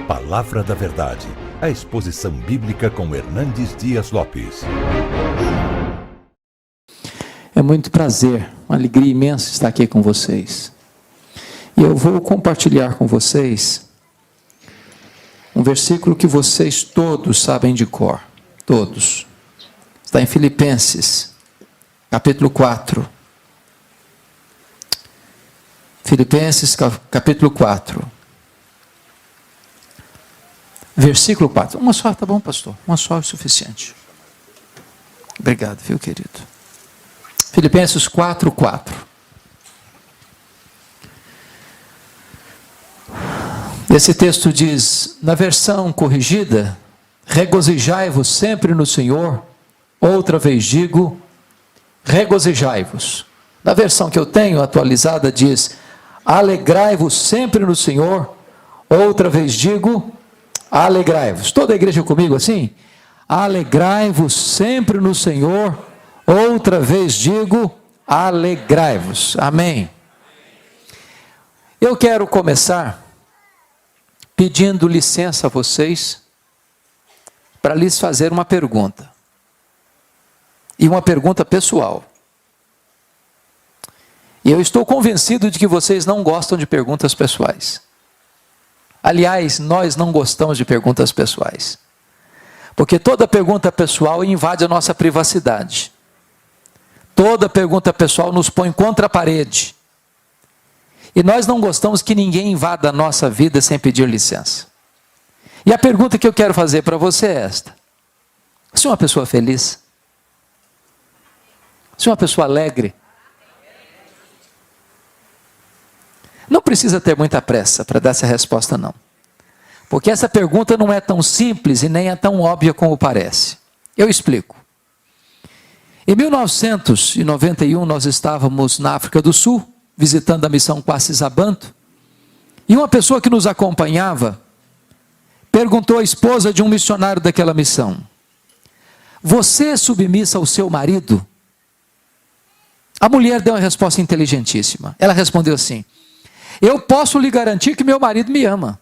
Palavra da Verdade, a exposição bíblica com Hernandes Dias Lopes. É muito prazer, uma alegria imensa estar aqui com vocês. E eu vou compartilhar com vocês um versículo que vocês todos sabem de cor. Todos. Está em Filipenses, capítulo 4. Filipenses, capítulo 4. Versículo 4. Uma só, tá bom, pastor? Uma só é o suficiente. Obrigado, viu, querido? Filipenses 4, 4. Esse texto diz, na versão corrigida, regozijai-vos sempre no Senhor. Outra vez digo, regozijai-vos. Na versão que eu tenho atualizada diz, alegrai-vos sempre no Senhor. Outra vez digo, alegrai-vos. Toda a igreja comigo assim? Alegrai-vos sempre no Senhor. Outra vez digo, alegrai-vos. Amém. Eu quero começar pedindo licença a vocês para lhes fazer uma pergunta. E uma pergunta pessoal. E eu estou convencido de que vocês não gostam de perguntas pessoais. Aliás, nós não gostamos de perguntas pessoais. Porque toda pergunta pessoal invade a nossa privacidade. Toda pergunta pessoal nos põe contra a parede. E nós não gostamos que ninguém invada a nossa vida sem pedir licença. E a pergunta que eu quero fazer para você é esta. Você é uma pessoa feliz? Você é uma pessoa alegre? Não precisa ter muita pressa para dar essa resposta, não. Porque essa pergunta não é tão simples e nem é tão óbvia como parece. Eu explico. Em 1991, nós estávamos na África do Sul, visitando a missão Quacis-Abantu, e uma pessoa que nos acompanhava perguntou à esposa de um missionário daquela missão, você é submissa ao seu marido? A mulher deu uma resposta inteligentíssima. Ela respondeu assim, eu posso lhe garantir que meu marido me ama,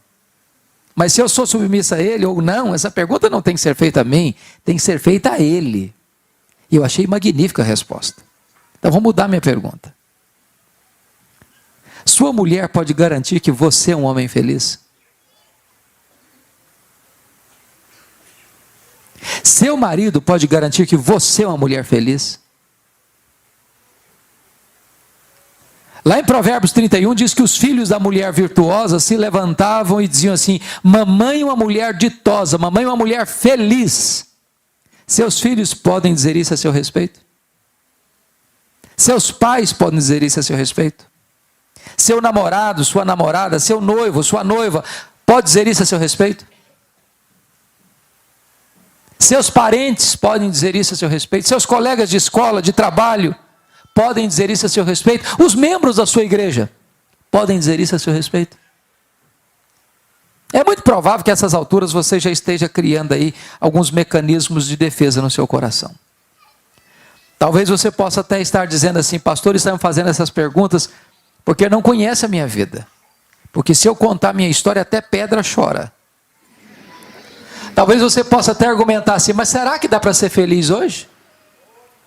mas se eu sou submissa a ele ou não, essa pergunta não tem que ser feita a mim, tem que ser feita a ele. E eu achei magnífica a resposta. Então vou mudar minha pergunta. Sua mulher pode garantir que você é um homem feliz? Seu marido pode garantir que você é uma mulher feliz? Lá em Provérbios 31 diz que os filhos da mulher virtuosa se levantavam e diziam assim, mamãe é uma mulher ditosa, mamãe é uma mulher feliz. Seus filhos podem dizer isso a seu respeito? Seus pais podem dizer isso a seu respeito? Seu namorado, sua namorada, seu noivo, sua noiva, pode dizer isso a seu respeito? Seus parentes podem dizer isso a seu respeito? Seus colegas de escola, de trabalho, podem dizer isso a seu respeito? Os membros da sua igreja podem dizer isso a seu respeito? É muito provável que a essas alturas você já esteja criando aí alguns mecanismos de defesa no seu coração. Talvez você possa até estar dizendo assim, pastor, estão fazendo essas perguntas porque não conhece a minha vida. Porque se eu contar a minha história, até pedra chora. Talvez você possa até argumentar assim, mas será que dá para ser feliz hoje?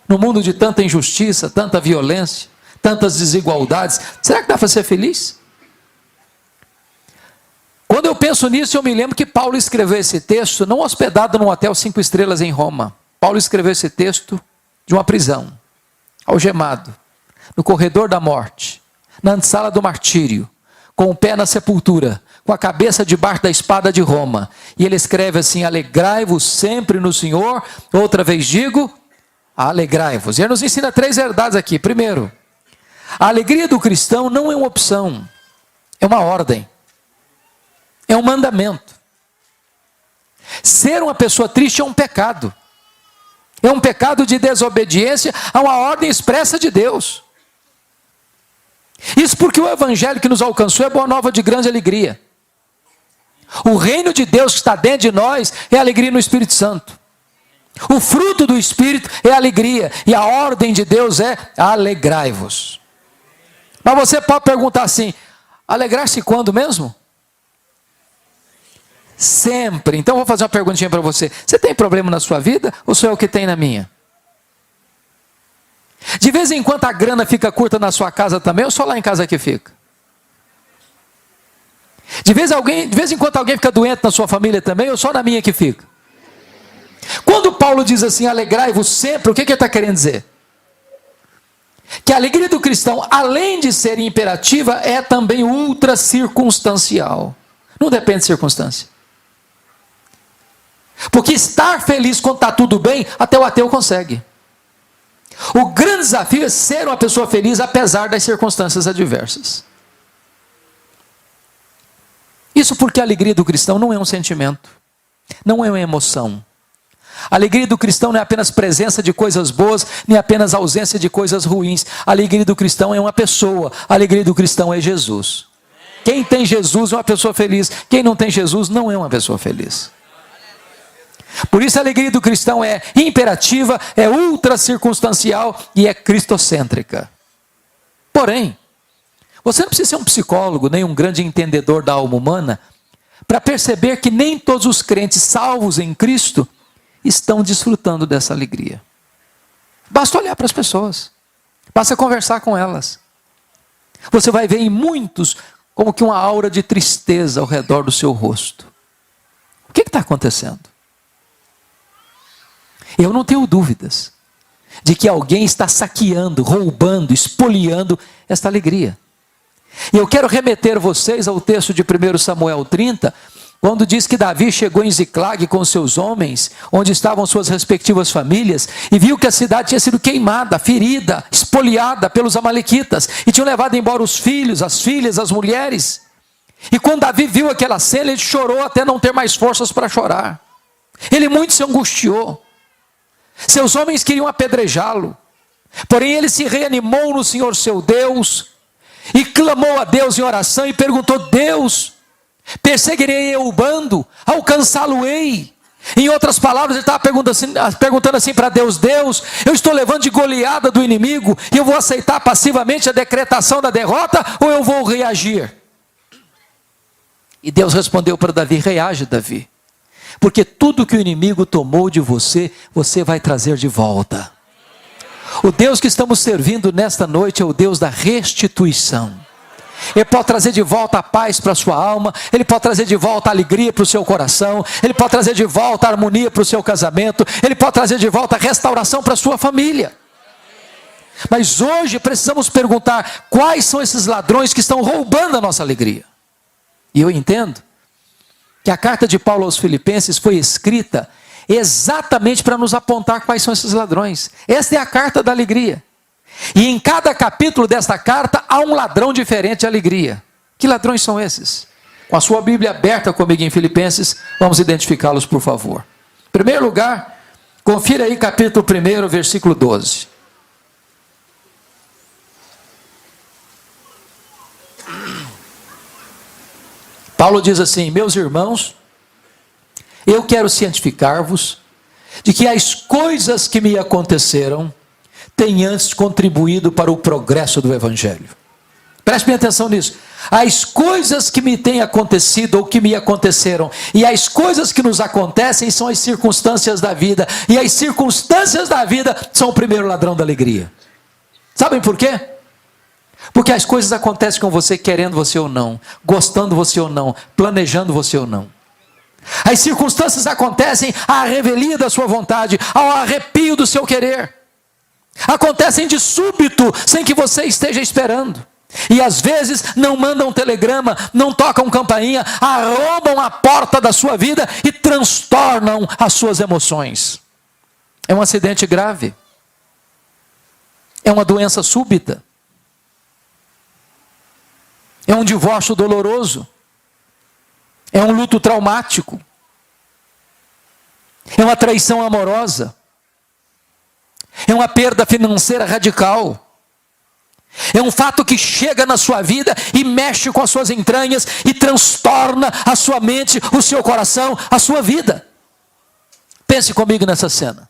No mundo de tanta injustiça, tanta violência, tantas desigualdades, será que dá para ser feliz? Quando eu penso nisso, eu me lembro que Paulo escreveu esse texto, não hospedado num hotel 5 estrelas em Roma. Paulo escreveu esse texto de uma prisão, algemado, no corredor da morte, na antessala do martírio, com o pé na sepultura, com a cabeça debaixo da espada de Roma. E ele escreve assim, alegrai-vos sempre no Senhor, outra vez digo, alegrai-vos. E ele nos ensina 3 verdades aqui. Primeiro, a alegria do cristão não é uma opção, é uma ordem. É um mandamento. Ser uma pessoa triste é um pecado. É um pecado de desobediência a uma ordem expressa de Deus. Isso porque o evangelho que nos alcançou é boa nova de grande alegria. O reino de Deus que está dentro de nós é alegria no Espírito Santo. O fruto do Espírito é alegria. E a ordem de Deus é alegrai-vos. Mas você pode perguntar assim, alegrar-se quando mesmo? Sempre. Então eu vou fazer uma perguntinha para você. Você tem problema na sua vida ou sou eu que tenho na minha? De vez em quando a grana fica curta na sua casa também ou só lá em casa que fica? De vez em quando alguém fica doente na sua família também ou só na minha que fica? Quando Paulo diz assim, alegrai-vos sempre, o que ele está querendo dizer? Que a alegria do cristão, além de ser imperativa, é também ultra circunstancial. Não depende de circunstância. Porque estar feliz quando está tudo bem, até o ateu consegue. O grande desafio é ser uma pessoa feliz apesar das circunstâncias adversas. Isso porque a alegria do cristão não é um sentimento, não é uma emoção. A alegria do cristão não é apenas presença de coisas boas, nem apenas ausência de coisas ruins. A alegria do cristão é uma pessoa, a alegria do cristão é Jesus. Quem tem Jesus é uma pessoa feliz, quem não tem Jesus não é uma pessoa feliz. Por isso a alegria do cristão é imperativa, é ultra circunstancial e é cristocêntrica. Porém, você não precisa ser um psicólogo, nem um grande entendedor da alma humana, para perceber que nem todos os crentes salvos em Cristo estão desfrutando dessa alegria. Basta olhar para as pessoas, basta conversar com elas. Você vai ver em muitos como que uma aura de tristeza ao redor do seu rosto. O que está acontecendo? Eu não tenho dúvidas de que alguém está saqueando, roubando, espoliando esta alegria. E eu quero remeter vocês ao texto de 1 Samuel 30, quando diz que Davi chegou em Ziclag com seus homens, onde estavam suas respectivas famílias, e viu que a cidade tinha sido queimada, ferida, espoliada pelos amalequitas, e tinham levado embora os filhos, as filhas, as mulheres. E quando Davi viu aquela cena, ele chorou até não ter mais forças para chorar. Ele muito se angustiou. Seus homens queriam apedrejá-lo, porém ele se reanimou no Senhor seu Deus, e clamou a Deus em oração e perguntou: Deus, perseguirei eu o bando, alcançá-lo-ei? Em outras palavras, ele estava perguntando assim para Deus: Deus, eu estou levando de goleada do inimigo, e eu vou aceitar passivamente a decretação da derrota, ou eu vou reagir? E Deus respondeu para Davi: reage, Davi, porque tudo que o inimigo tomou de você, você vai trazer de volta. O Deus que estamos servindo nesta noite é o Deus da restituição. Ele pode trazer de volta a paz para a sua alma, Ele pode trazer de volta a alegria para o seu coração, Ele pode trazer de volta a harmonia para o seu casamento, Ele pode trazer de volta a restauração para a sua família. Mas hoje precisamos perguntar: quais são esses ladrões que estão roubando a nossa alegria? E eu entendo que a carta de Paulo aos Filipenses foi escrita exatamente para nos apontar quais são esses ladrões. Esta é a carta da alegria. E em cada capítulo desta carta há um ladrão diferente de alegria. Que ladrões são esses? Com a sua Bíblia aberta comigo em Filipenses, vamos identificá-los, por favor. Em primeiro lugar, confira aí capítulo 1, versículo 12. Paulo diz assim: meus irmãos, eu quero cientificar-vos de que as coisas que me aconteceram têm antes contribuído para o progresso do Evangelho. Preste bem atenção nisso. As coisas que me têm acontecido ou que me aconteceram, e as coisas que nos acontecem são as circunstâncias da vida, e as circunstâncias da vida são o primeiro ladrão da alegria. Sabem por quê? Porque as coisas acontecem com você querendo você ou não, gostando você ou não, planejando você ou não. As circunstâncias acontecem à revelia da sua vontade, ao arrepio do seu querer. Acontecem de súbito, sem que você esteja esperando. E às vezes não mandam telegrama, não tocam campainha, arrombam a porta da sua vida e transtornam as suas emoções. É um acidente grave. É uma doença súbita. É um divórcio doloroso. É um luto traumático. É uma traição amorosa. É uma perda financeira radical. É um fato que chega na sua vida e mexe com as suas entranhas e transtorna a sua mente, o seu coração, a sua vida. Pense comigo nessa cena.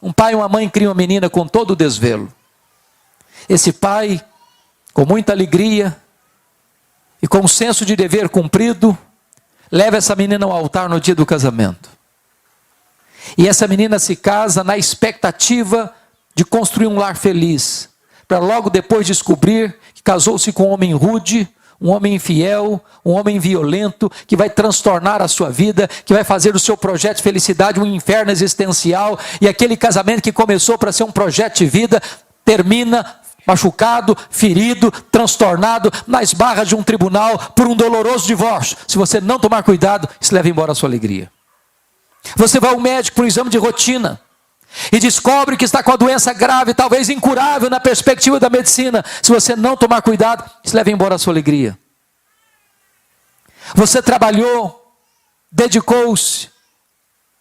Um pai e uma mãe criam uma menina com todo o desvelo. Esse pai, com muita alegria e com um senso de dever cumprido, leva essa menina ao altar no dia do casamento. E essa menina se casa na expectativa de construir um lar feliz, para logo depois descobrir que casou-se com um homem rude, um homem infiel, um homem violento, que vai transtornar a sua vida, que vai fazer do seu projeto de felicidade um inferno existencial, e aquele casamento que começou para ser um projeto de vida, termina machucado, ferido, transtornado, nas barras de um tribunal, por um doloroso divórcio. Se você não tomar cuidado, isso leva embora a sua alegria. Você vai ao médico para um exame de rotina, e descobre que está com a doença grave, talvez incurável na perspectiva da medicina. Se você não tomar cuidado, isso leva embora a sua alegria. Você trabalhou, dedicou-se,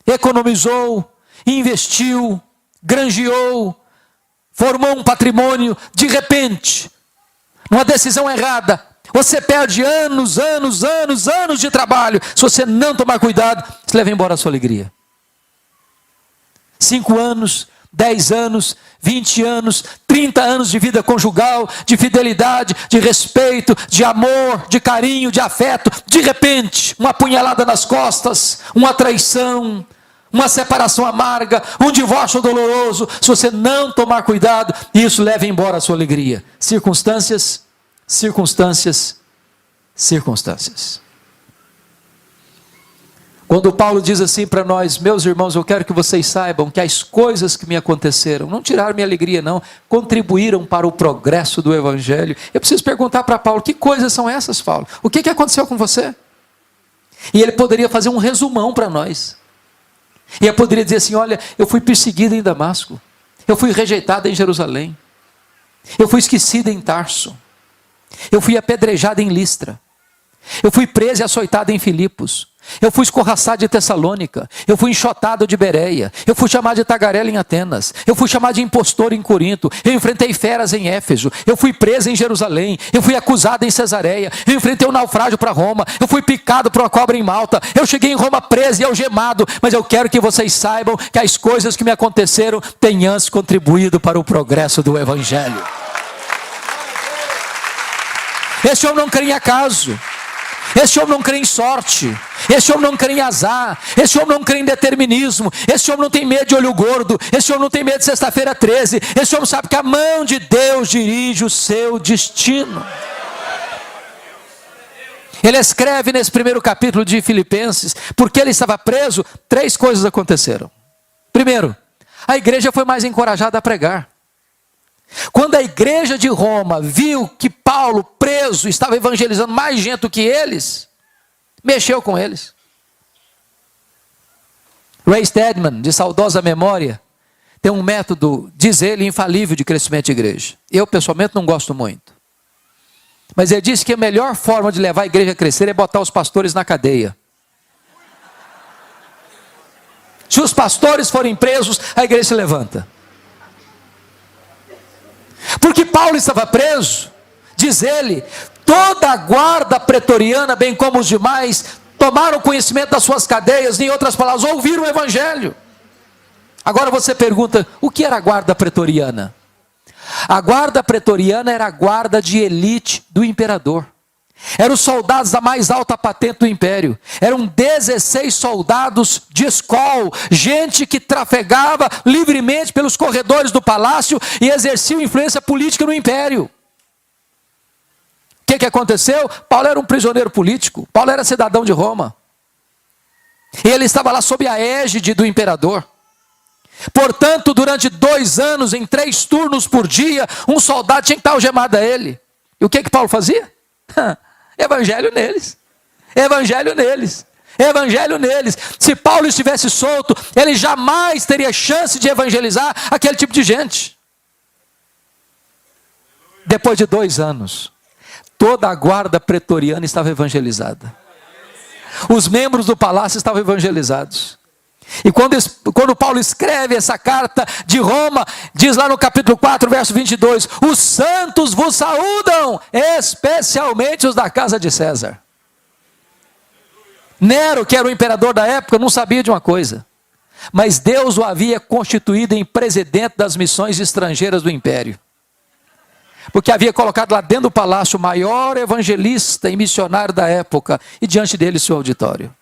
economizou, investiu, granjeou, formou um patrimônio, de repente, numa decisão errada, você perde anos de trabalho. Se você não tomar cuidado, isso leva embora a sua alegria. 5 anos, 10 anos, 20 anos, 30 anos de vida conjugal, de fidelidade, de respeito, de amor, de carinho, de afeto. De repente, uma punhalada nas costas, uma traição, uma separação amarga, um divórcio doloroso. Se você não tomar cuidado, isso leva embora a sua alegria. Circunstâncias. Quando Paulo diz assim para nós: meus irmãos, eu quero que vocês saibam que as coisas que me aconteceram não tiraram minha alegria não, contribuíram para o progresso do Evangelho. Eu preciso perguntar para Paulo: que coisas são essas, Paulo? O que aconteceu com você? E ele poderia fazer um resumão para nós. E ele poderia dizer assim: olha, eu fui perseguido em Damasco, eu fui rejeitado em Jerusalém, eu fui esquecido em Tarso, eu fui apedrejado em Listra, eu fui preso e açoitado em Filipos, eu fui escorraçado de Tessalônica, eu fui enxotado de Bereia, eu fui chamado de tagarela em Atenas, eu fui chamado de impostor em Corinto, eu enfrentei feras em Éfeso, eu fui preso em Jerusalém, eu fui acusado em Cesareia, eu enfrentei um naufrágio para Roma, eu fui picado por uma cobra em Malta, eu cheguei em Roma preso e algemado. Mas eu quero que vocês saibam que as coisas que me aconteceram têm antes contribuído para o progresso do Evangelho. Esse homem não crê em acaso, esse homem não crê em sorte, esse homem não crê em azar, esse homem não crê em determinismo, esse homem não tem medo de olho gordo, esse homem não tem medo de sexta-feira 13, esse homem sabe que a mão de Deus dirige o seu destino. Ele escreve nesse primeiro capítulo de Filipenses, porque ele estava preso, 3 coisas aconteceram. Primeiro, a igreja foi mais encorajada a pregar. Quando a igreja de Roma viu que Paulo, preso, estava evangelizando mais gente do que eles, mexeu com eles. Ray Stedman, de saudosa memória, tem um método, diz ele, infalível de crescimento de igreja. Eu, pessoalmente, não gosto muito. Mas ele disse que a melhor forma de levar a igreja a crescer é botar os pastores na cadeia. Se os pastores forem presos, a igreja se levanta. Porque Paulo estava preso, diz ele, toda a guarda pretoriana, bem como os demais, tomaram conhecimento das suas cadeias, em outras palavras, ouviram o Evangelho. Agora você pergunta, o que era a guarda pretoriana? A guarda pretoriana era a guarda de elite do imperador. Eram os soldados da mais alta patente do império. Eram 16 soldados de escol, gente que trafegava livremente pelos corredores do palácio e exercia influência política no império. O que aconteceu? Paulo era um prisioneiro político, Paulo era cidadão de Roma. E ele estava lá sob a égide do imperador. Portanto, durante 2 anos, em 3 turnos por dia, um soldado tinha que estar algemado a ele. E o que Paulo fazia? Evangelho neles, evangelho neles, evangelho neles. Se Paulo estivesse solto, ele jamais teria chance de evangelizar aquele tipo de gente. Depois de 2 anos, toda a guarda pretoriana estava evangelizada. Os membros do palácio estavam evangelizados. E quando Paulo escreve essa carta de Roma, diz lá no capítulo 4, verso 22, os santos vos saúdam, especialmente os da casa de César. Nero, que era o imperador da época, não sabia de uma coisa, mas Deus o havia constituído em presidente das missões estrangeiras do império. porque havia colocado lá dentro do palácio o maior evangelista e missionário da época, e diante dele seu auditório.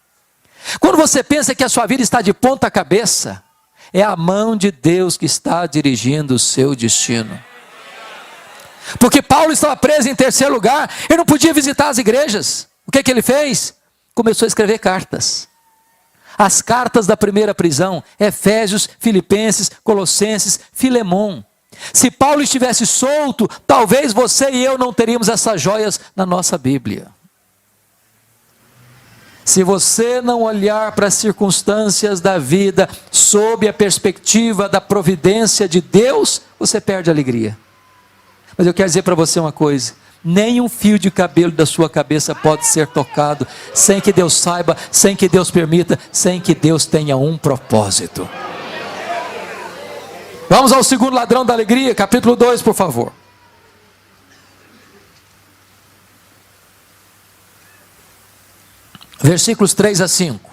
Quando você pensa que a sua vida está de ponta cabeça, é a mão de Deus que está dirigindo o seu destino. Porque Paulo estava preso em terceiro lugar, ele não podia visitar as igrejas. O que ele fez? Começou a escrever cartas. As cartas da primeira prisão, Efésios, Filipenses, Colossenses, Filemon. Se Paulo estivesse solto, talvez você e eu não teríamos essas joias na nossa Bíblia. Se você não olhar para as circunstâncias da vida sob a perspectiva da providência de Deus, você perde a alegria. Mas eu quero dizer para você uma coisa: nem um fio de cabelo da sua cabeça pode ser tocado sem que Deus saiba, sem que Deus permita, sem que Deus tenha um propósito. Vamos ao segundo ladrão da alegria, capítulo 2, por favor. Versículos 3 a 5.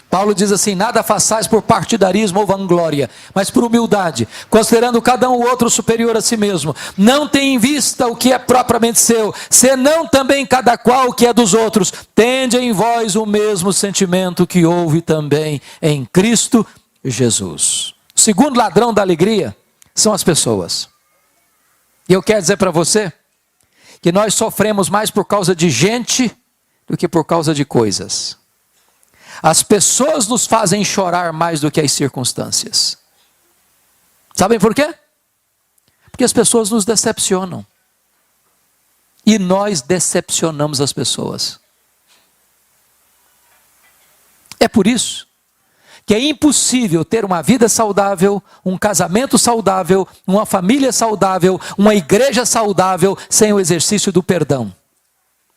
Paulo diz assim: nada façais por partidarismo ou vanglória, mas por humildade, considerando cada um o outro superior a si mesmo. Não tem em vista o que é propriamente seu, senão também cada qual o que é dos outros. Tende em vós o mesmo sentimento que houve também em Cristo Jesus. O segundo ladrão da alegria são as pessoas. E eu quero dizer para você que nós sofremos mais por causa de gente do que por causa de coisas. As pessoas nos fazem chorar mais do que as circunstâncias. Sabem por quê? Porque as pessoas nos decepcionam. E nós decepcionamos as pessoas. É por isso que é impossível ter uma vida saudável, um casamento saudável, uma família saudável, uma igreja saudável, sem o exercício do perdão.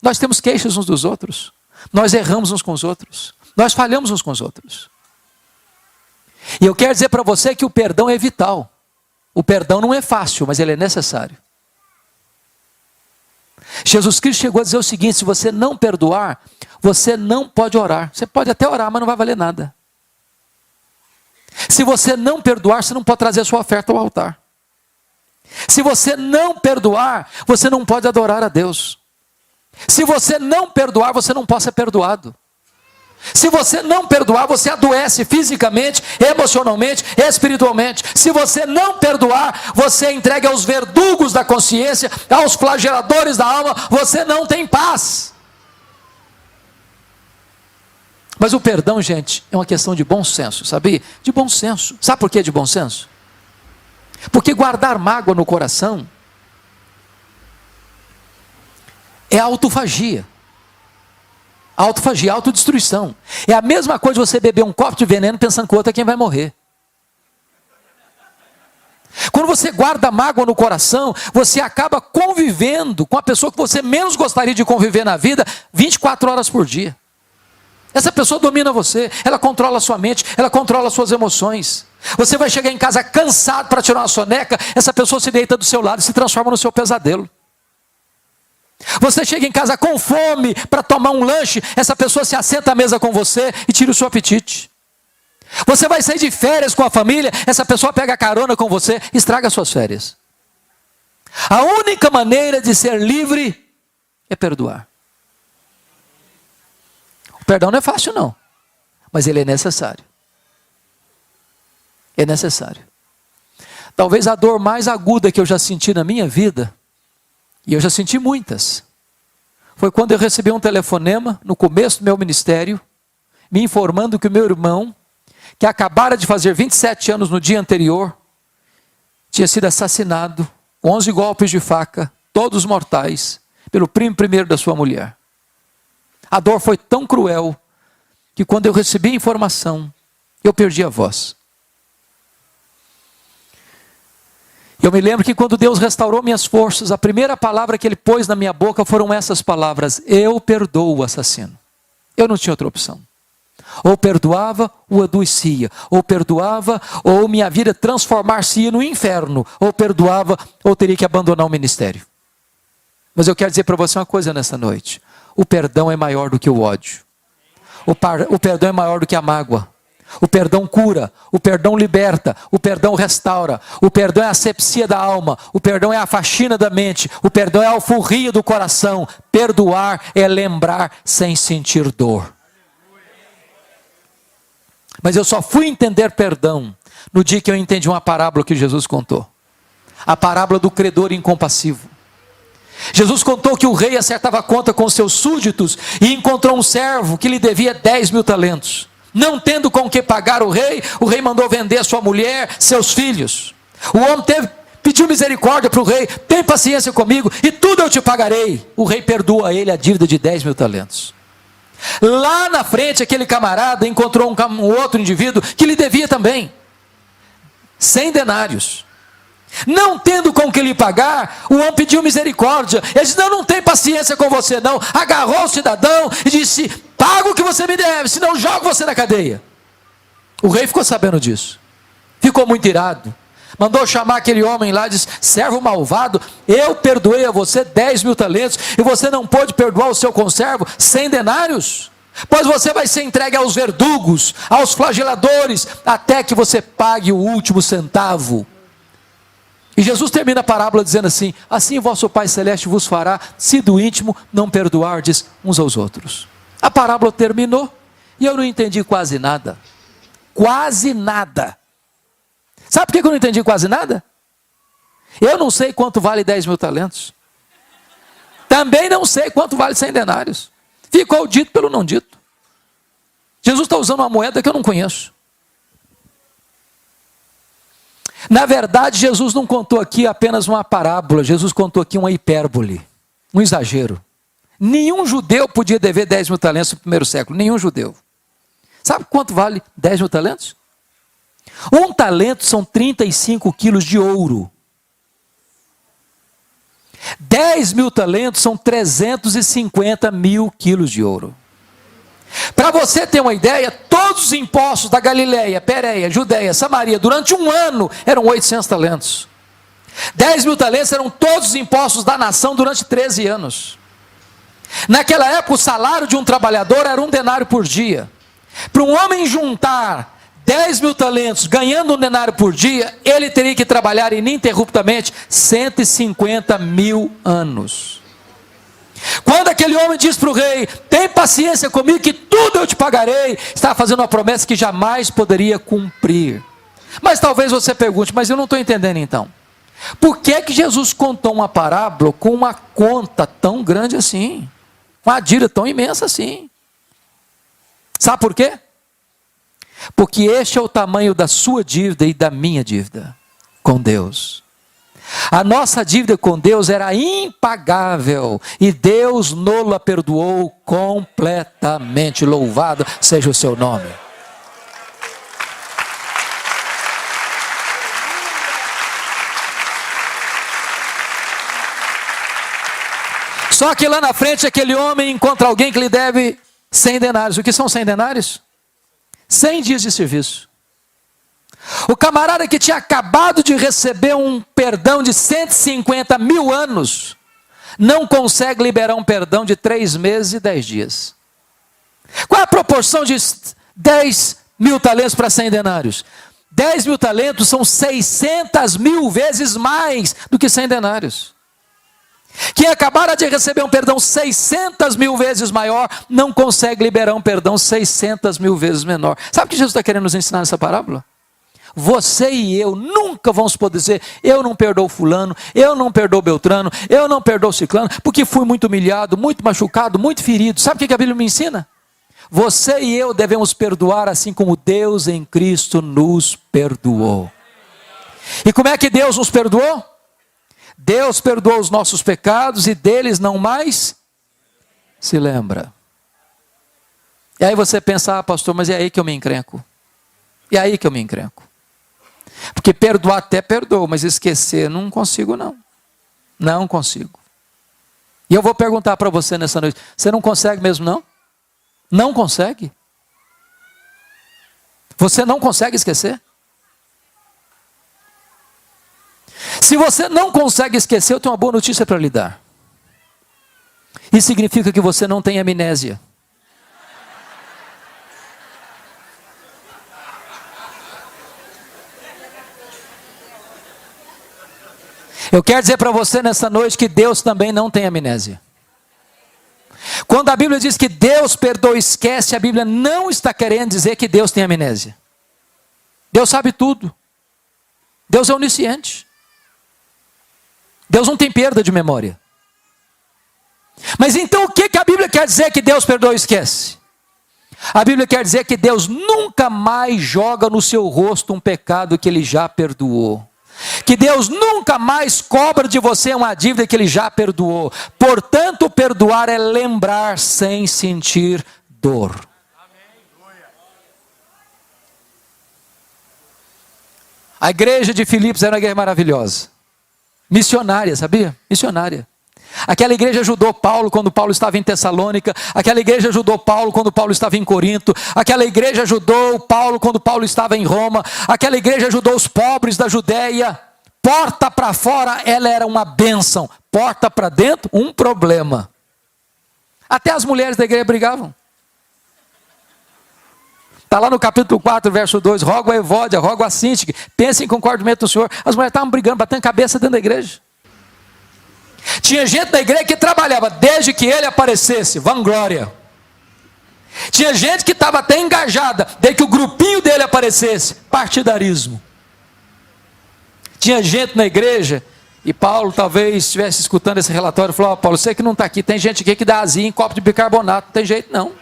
Nós temos queixas uns dos outros. Nós erramos uns com os outros. Nós falhamos uns com os outros. E eu quero dizer para você que o perdão é vital. O perdão não é fácil, mas ele é necessário. Jesus Cristo chegou a dizer o seguinte: se você não perdoar, você não pode orar. Você pode até orar, mas não vai valer nada. Se você não perdoar, você não pode trazer a sua oferta ao altar. Se você não perdoar, você não pode adorar a Deus. Se você não perdoar, você não pode ser perdoado. Se você não perdoar, você adoece fisicamente, emocionalmente, espiritualmente. Se você não perdoar, você é entregue aos verdugos da consciência, aos flageladores da alma, você não tem paz. Mas o perdão, gente, é uma questão de bom senso, sabia? De bom senso. Sabe por que de bom senso? Porque guardar mágoa no coração é autofagia. Autofagia, autodestruição. É a mesma coisa você beber um copo de veneno pensando que o outro é quem vai morrer. Quando você guarda mágoa no coração, você acaba convivendo com a pessoa que você menos gostaria de conviver na vida 24 horas por dia. Essa pessoa domina você, ela controla a sua mente, ela controla as suas emoções. Você vai chegar em casa cansado para tirar uma soneca, essa pessoa se deita do seu lado e se transforma no seu pesadelo. Você chega em casa com fome para tomar um lanche, essa pessoa se assenta à mesa com você e tira o seu apetite. Você vai sair de férias com a família, essa pessoa pega carona com você e estraga as suas férias. A única maneira de ser livre é perdoar. O perdão não é fácil não, mas ele é necessário. É necessário. Talvez a dor mais aguda que eu já senti na minha vida, e eu já senti muitas, foi quando eu recebi um telefonema no começo do meu ministério, me informando que o meu irmão, que acabara de fazer 27 anos no dia anterior, tinha sido assassinado com 11 golpes de faca, todos mortais, pelo primo primeiro da sua mulher. A dor foi tão cruel, que quando eu recebi a informação, eu perdi a voz. Eu me lembro que quando Deus restaurou minhas forças, a primeira palavra que Ele pôs na minha boca foram essas palavras: eu perdoo o assassino. Eu não tinha outra opção. Ou perdoava, ou adoecia. Ou perdoava, ou minha vida transformar-se-ia no inferno. Ou perdoava, ou teria que abandonar o ministério. Mas eu quero dizer para você uma coisa nessa noite: o perdão é maior do que o ódio. O perdão é maior do que a mágoa. O perdão cura, o perdão liberta, o perdão restaura, o perdão é a asepsia da alma, o perdão é a faxina da mente, o perdão é a alforria do coração. Perdoar é lembrar sem sentir dor. Mas eu só fui entender perdão no dia que eu entendi uma parábola que Jesus contou. A parábola do credor incompassivo. Jesus contou que o rei acertava conta com seus súditos e encontrou um servo que lhe devia 10.000 talentos. Não tendo com que pagar o rei mandou vender sua mulher, seus filhos. O homem pediu misericórdia para o rei: tem paciência comigo e tudo eu te pagarei. O rei perdoa a ele a dívida de 10.000 talentos. Lá na frente, aquele camarada encontrou um outro indivíduo que lhe devia também 100 denários. Não tendo com que lhe pagar, o homem pediu misericórdia. Ele disse: não tem paciência com você não. Agarrou o cidadão e disse: paga o que você me deve, senão jogo você na cadeia. O rei ficou sabendo disso, ficou muito irado, mandou chamar aquele homem lá e disse: servo malvado, eu perdoei a você 10.000 talentos e você não pôde perdoar o seu conservo 100 denários? Pois você vai ser entregue aos verdugos, aos flageladores, até que você pague o último centavo. E Jesus termina a parábola dizendo assim: assim vosso Pai Celeste vos fará, se do íntimo não perdoardes uns aos outros. A parábola terminou e eu não entendi quase nada. Quase nada. Sabe por que eu não entendi quase nada? Eu não sei quanto vale 10.000 talentos. Também não sei quanto vale 100 denários. Ficou dito pelo não dito. Jesus está usando uma moeda que eu não conheço. Na verdade, Jesus não contou aqui apenas uma parábola, Jesus contou aqui uma hipérbole, um exagero. Nenhum judeu podia dever 10.000 talentos no primeiro século, nenhum judeu. Sabe quanto vale 10.000 talentos? Um talento são 35 quilos de ouro. 10.000 talentos são 350 mil quilos de ouro. Para você ter uma ideia, todos os impostos da Galileia, Pérea, Judeia, Samaria, durante um ano, eram 800 talentos. 10.000 talentos eram todos os impostos da nação durante 13 anos. Naquela época, o salário de um trabalhador era 1 denário por dia. Para um homem juntar 10.000 talentos, ganhando 1 denário por dia, ele teria que trabalhar ininterruptamente 150.000 anos. Quando aquele homem diz para o rei: tem paciência comigo que tudo eu te pagarei, estava fazendo uma promessa que jamais poderia cumprir. Mas talvez você pergunte: mas eu não estou entendendo então. Por que que Jesus contou uma parábola com uma conta tão grande assim? Uma dívida tão imensa assim? Sabe por quê? Porque este é o tamanho da sua dívida e da minha dívida com Deus. A nossa dívida com Deus era impagável e Deus nos perdoou completamente. Louvado seja o seu nome. Só que lá na frente aquele homem encontra alguém que lhe deve 100 denários. O que são 100 denários? 100 dias de serviço. O camarada que tinha acabado de receber um perdão de 150.000 anos, não consegue liberar um perdão de 3 meses e 10 dias. Qual é a proporção de 10.000 talentos para 100 denários? 10.000 talentos são 600.000 vezes mais do que 100 denários. Quem acabara de receber um perdão 600.000 vezes maior, não consegue liberar um perdão 600.000 vezes menor. Sabe o que Jesus está querendo nos ensinar nessa parábola? Você e eu nunca vamos poder dizer: eu não perdoo fulano, eu não perdoo Beltrano, eu não perdoo ciclano, porque fui muito humilhado, muito machucado, muito ferido. Sabe o que a Bíblia me ensina? Você e eu devemos perdoar assim como Deus em Cristo nos perdoou. E como é que Deus nos perdoou? Deus perdoou os nossos pecados e deles não mais se lembra. E aí você pensa: ah, pastor, mas é aí que eu me encrenco. E aí que eu me encrenco. Porque perdoar até perdoo, mas esquecer não consigo não. Não consigo. E eu vou perguntar para você nessa noite: você não consegue mesmo não? Não consegue? Você não consegue esquecer? Se você não consegue esquecer, eu tenho uma boa notícia para lhe dar. Isso significa que você não tem amnésia. Eu quero dizer para você nessa noite que Deus também não tem amnésia. Quando a Bíblia diz que Deus perdoa e esquece, a Bíblia não está querendo dizer que Deus tem amnésia. Deus sabe tudo. Deus é onisciente. Deus não tem perda de memória. Mas então o que a Bíblia quer dizer que Deus perdoa e esquece? A Bíblia quer dizer que Deus nunca mais joga no seu rosto um pecado que Ele já perdoou. Que Deus nunca mais cobra de você uma dívida que Ele já perdoou. Portanto, perdoar é lembrar sem sentir dor. A igreja de Filipos era uma igreja maravilhosa. Missionária, sabia? Missionária. Aquela igreja ajudou Paulo quando Paulo estava em Tessalônica. Aquela igreja ajudou Paulo quando Paulo estava em Corinto. Aquela igreja ajudou Paulo quando Paulo estava em Roma. Aquela igreja ajudou os pobres da Judéia. Porta para fora, ela era uma bênção. Porta para dentro, um problema. Até as mulheres da igreja brigavam. Está lá no capítulo 4, verso 2. Rogo a Evódia, rogo a Síntique, pensem com concordamento do Senhor. As mulheres estavam brigando, batendo cabeça dentro da igreja. Tinha gente da igreja que trabalhava desde que ele aparecesse, vanglória. Tinha gente que estava até engajada desde que o grupinho dele aparecesse, partidarismo. Tinha gente na igreja, e Paulo talvez estivesse escutando esse relatório, e falou: Paulo, você que não está aqui, tem gente aqui que dá azia em copo de bicarbonato, não tem jeito não.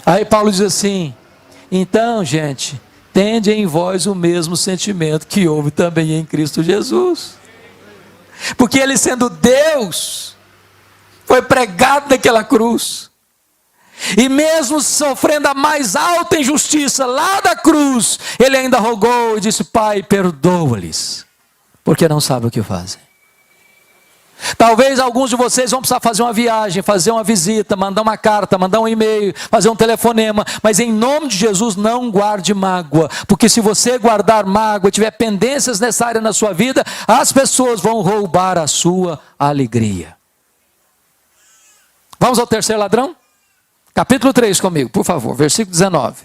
Aí Paulo diz assim: então gente, tende em vós o mesmo sentimento que houve também em Cristo Jesus. Porque Ele, sendo Deus, foi pregado naquela cruz. E mesmo sofrendo a mais alta injustiça lá da cruz, Ele ainda rogou e disse: Pai, perdoa-lhes, porque não sabem o que fazem. Talvez alguns de vocês vão precisar fazer uma viagem, fazer uma visita, mandar uma carta, mandar um e-mail, fazer um telefonema, mas em nome de Jesus não guarde mágoa, porque se você guardar mágoa, tiver pendências nessa área na sua vida, as pessoas vão roubar a sua alegria. Vamos ao terceiro ladrão? Capítulo 3 comigo, por favor, versículo 19.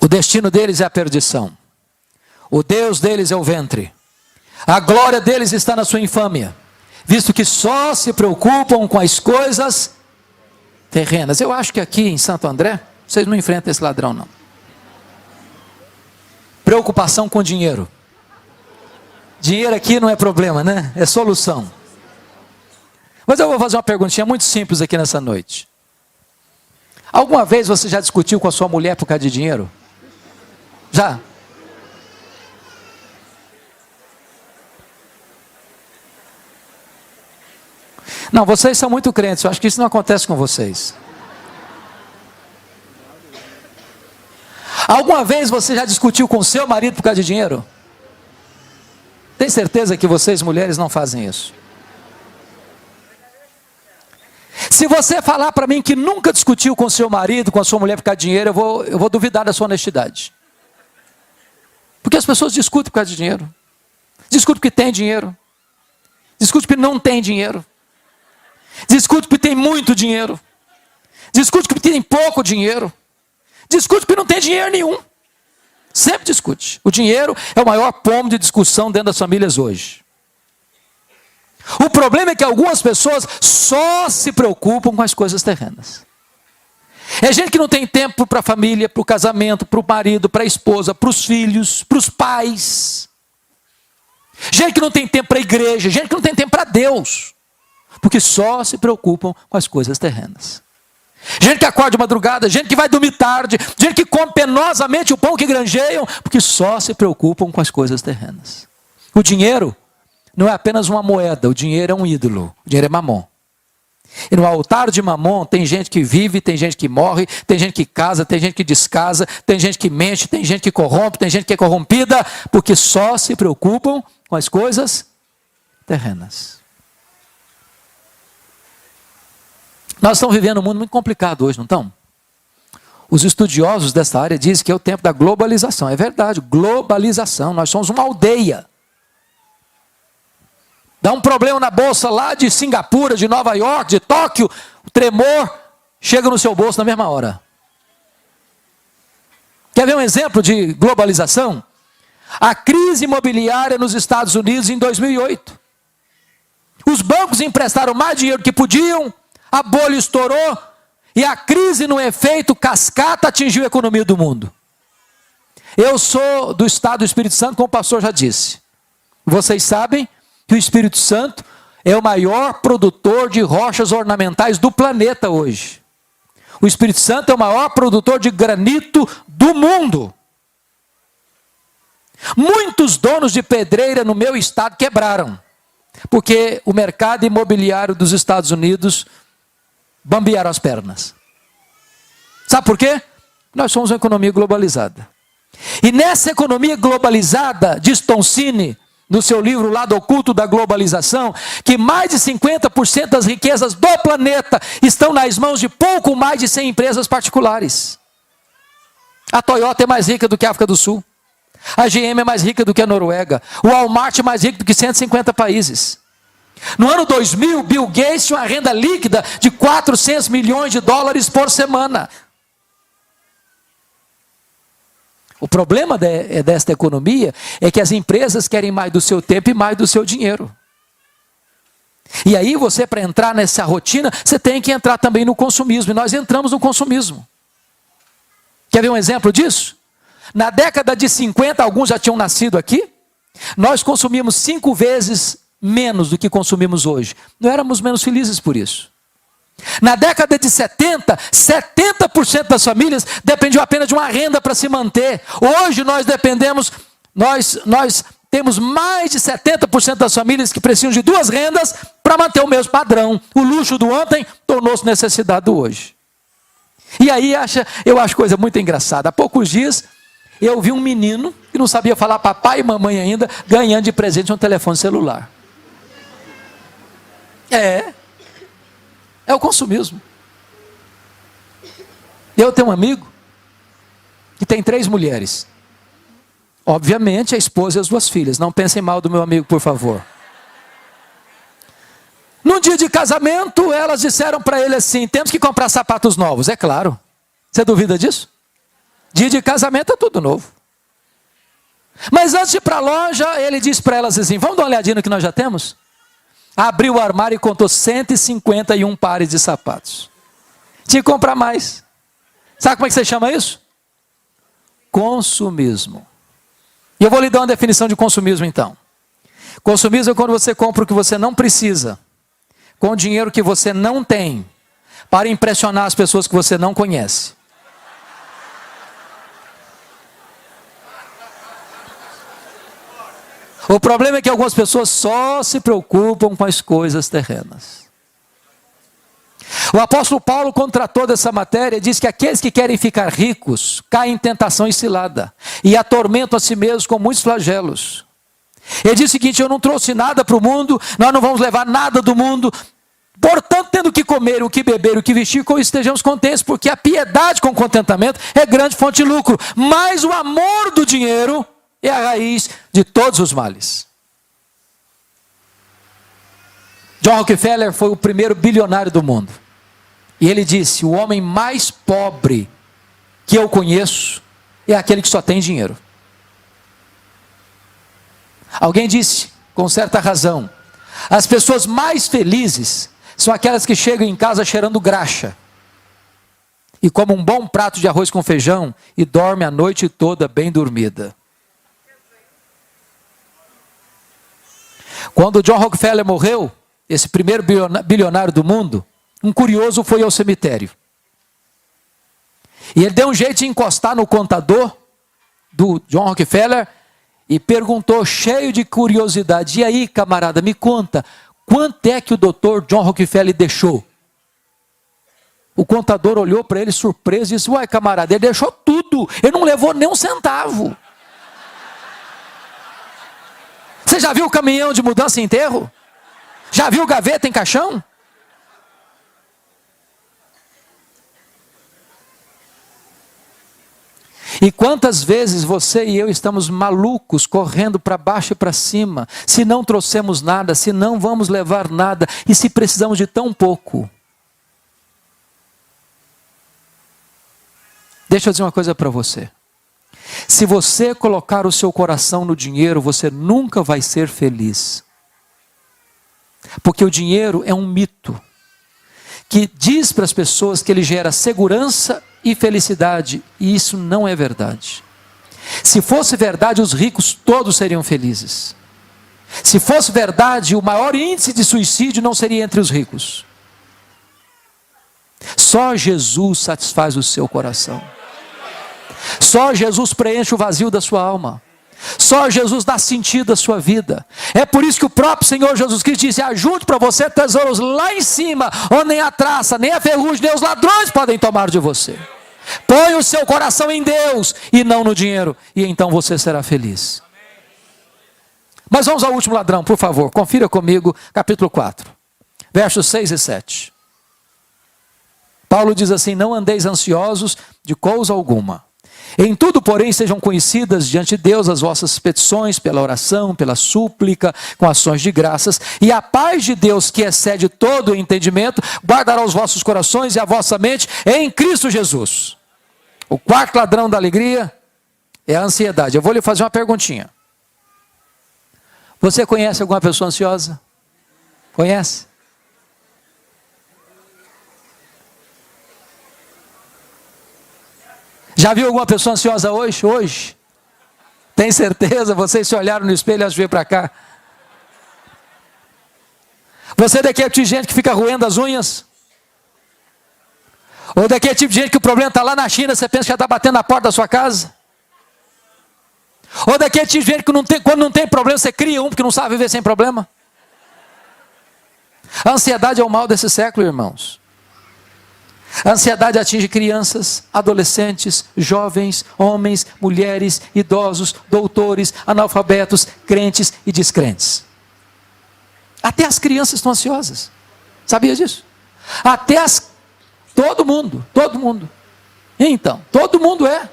O destino deles é a perdição. O Deus deles é o ventre. A glória deles está na sua infâmia, visto que só se preocupam com as coisas terrenas. Eu acho que aqui em Santo André, vocês não enfrentam esse ladrão não. Preocupação com dinheiro. Dinheiro aqui não é problema, né? É solução. Mas eu vou fazer uma perguntinha muito simples aqui nessa noite. Alguma vez você já discutiu com a sua mulher por causa de dinheiro? Já? Não, vocês são muito crentes, eu acho que isso não acontece com vocês. Alguma vez você já discutiu com seu marido por causa de dinheiro? Tem certeza que vocês mulheres não fazem isso? Se você falar para mim que nunca discutiu com seu marido, com a sua mulher por causa de dinheiro, eu vou duvidar da sua honestidade. Porque as pessoas discutem por causa de dinheiro. Discutem porque tem dinheiro. Discutem porque não tem dinheiro. Discute porque tem muito dinheiro. Discute porque tem pouco dinheiro. Discute porque não tem dinheiro nenhum. Sempre discute. O dinheiro é o maior ponto de discussão dentro das famílias hoje. O problema é que algumas pessoas só se preocupam com as coisas terrenas. É gente que não tem tempo para a família, para o casamento, para o marido, para a esposa, para os filhos, para os pais. Gente que não tem tempo para a igreja, gente que não tem tempo para Deus. Porque só se preocupam com as coisas terrenas. Gente que acorda de madrugada, gente que vai dormir tarde, gente que come penosamente o pão que granjeiam, porque só se preocupam com as coisas terrenas. O dinheiro não é apenas uma moeda, o dinheiro é um ídolo, o dinheiro é mamon. E no altar de mamon tem gente que vive, tem gente que morre, tem gente que casa, tem gente que descasa, tem gente que mente, tem gente que corrompe, tem gente que é corrompida, porque só se preocupam com as coisas terrenas. Nós estamos vivendo um mundo muito complicado hoje, não estamos? Os estudiosos dessa área dizem que é o tempo da globalização. É verdade, globalização. Nós somos uma aldeia. Dá um problema na bolsa lá de Singapura, de Nova York, de Tóquio, o tremor chega no seu bolso na mesma hora. Quer ver um exemplo de globalização? A crise imobiliária nos Estados Unidos em 2008. Os bancos emprestaram mais dinheiro que podiam, a bolha estourou e a crise, no efeito cascata, atingiu a economia do mundo. Eu sou do estado do Espírito Santo, como o pastor já disse. Vocês sabem que o Espírito Santo é o maior produtor de rochas ornamentais do planeta hoje. O Espírito Santo é o maior produtor de granito do mundo. Muitos donos de pedreira no meu estado quebraram, porque o mercado imobiliário dos Estados Unidos bambearam as pernas. Sabe por quê? Nós somos uma economia globalizada. E nessa economia globalizada, diz Tom Cine, no seu livro Lado Oculto da Globalização, que mais de 50% das riquezas do planeta estão nas mãos de pouco mais de 100 empresas particulares. A Toyota é mais rica do que a África do Sul. A GM é mais rica do que a Noruega. O Walmart é mais rico do que 150 países. No ano 2000, Bill Gates tinha uma renda líquida de 400 milhões de dólares por semana. O problema desta economia é que as empresas querem mais do seu tempo e mais do seu dinheiro. E aí você, para entrar nessa rotina, você tem que entrar também no consumismo. E nós entramos no consumismo. Quer ver um exemplo disso? Na década de 50, alguns já tinham nascido aqui, nós consumimos 5 vezes menos do que consumimos hoje. Não éramos menos felizes por isso. Na década de 70, 70% das famílias dependiam apenas de uma renda para se manter. Hoje nós dependemos, nós temos mais de 70% das famílias que precisam de 2 rendas para manter o mesmo padrão. O luxo do ontem tornou-se necessidade do hoje. E aí eu acho coisa muito engraçada. Há poucos dias eu vi um menino que não sabia falar papai e mamãe ainda, ganhando de presente um telefone celular. É o consumismo. Eu tenho um amigo que tem 3 mulheres. Obviamente a esposa e as 2 filhas. Não pensem mal do meu amigo, por favor. No dia de casamento, elas disseram para ele assim: temos que comprar sapatos novos. É claro. Você duvida disso? Dia de casamento é tudo novo. Mas antes de ir para a loja, ele disse para elas assim: vamos dar uma olhadinha no que nós já temos? Abriu o armário e contou 151 pares de sapatos. Tinha que comprar mais. Sabe como é que você chama isso? Consumismo. E eu vou lhe dar uma definição de consumismo então. Consumismo é quando você compra o que você não precisa, com o dinheiro que você não tem, para impressionar as pessoas que você não conhece. O problema é que algumas pessoas só se preocupam com as coisas terrenas. O apóstolo Paulo, quando tratou dessa matéria, diz que aqueles que querem ficar ricos caem em tentação e cilada e atormentam a si mesmos com muitos flagelos. Ele diz o seguinte: eu não trouxe nada para o mundo, nós não vamos levar nada do mundo, portanto, tendo o que comer, o que beber, o que vestir, com isso estejamos contentes, porque a piedade com contentamento é grande fonte de lucro, mas o amor do dinheiro é a raiz de todos os males. John Rockefeller foi o primeiro bilionário do mundo. E ele disse: o homem mais pobre que eu conheço é aquele que só tem dinheiro. Alguém disse, com certa razão, as pessoas mais felizes são aquelas que chegam em casa cheirando graxa e comem um bom prato de arroz com feijão e dormem a noite toda bem dormida. Quando John Rockefeller morreu, esse primeiro bilionário do mundo, um curioso foi ao cemitério. E ele deu um jeito de encostar no contador do John Rockefeller e perguntou, cheio de curiosidade: e aí, camarada, me conta, quanto é que o doutor John Rockefeller deixou? O contador olhou para ele surpreso e disse: uai, camarada, ele deixou tudo, ele não levou nem um centavo. Você já viu o caminhão de mudança e enterro? Já viu gaveta em caixão? E quantas vezes você e eu estamos malucos, correndo para baixo e para cima, se não trouxemos nada, se não vamos levar nada, e se precisamos de tão pouco. Deixa eu dizer uma coisa para você. Se você colocar o seu coração no dinheiro, você nunca vai ser feliz. Porque o dinheiro é um mito que diz para as pessoas que ele gera segurança e felicidade, e isso não é verdade. Se fosse verdade, os ricos todos seriam felizes. Se fosse verdade, o maior índice de suicídio não seria entre os ricos. Só Jesus satisfaz o seu coração. Só Jesus preenche o vazio da sua alma. Só Jesus dá sentido à sua vida. É por isso que o próprio Senhor Jesus Cristo disse: ajunte para você tesouros lá em cima, onde nem a traça, nem a ferrugem, nem os ladrões podem tomar de você. Põe o seu coração em Deus e não no dinheiro, e então você será feliz. Mas vamos ao último ladrão, por favor. Confira comigo, capítulo 4, versos 6 e 7. Paulo diz assim: não andeis ansiosos de coisa alguma. Em tudo, porém, sejam conhecidas diante de Deus as vossas petições, pela oração, pela súplica, com ações de graças, e a paz de Deus, que excede todo o entendimento, guardará os vossos corações e a vossa mente em Cristo Jesus. O quarto ladrão da alegria é a ansiedade. Eu vou lhe fazer uma perguntinha. Você conhece alguma pessoa ansiosa? Conhece? Já viu alguma pessoa ansiosa hoje? Hoje? Tem certeza? Vocês se olharam no espelho antes de vir para cá? Você é daquele tipo de gente que fica roendo as unhas? Ou daquele tipo de gente que o problema está lá na China, você pensa que já está batendo na porta da sua casa? Ou daquele tipo de gente que quando não tem problema, você cria um porque não sabe viver sem problema? A ansiedade é o mal desse século, irmãos. A ansiedade atinge crianças, adolescentes, jovens, homens, mulheres, idosos, doutores, analfabetos, crentes e descrentes. Até as crianças estão ansiosas. Sabia disso? Todo mundo. Então, todo mundo é.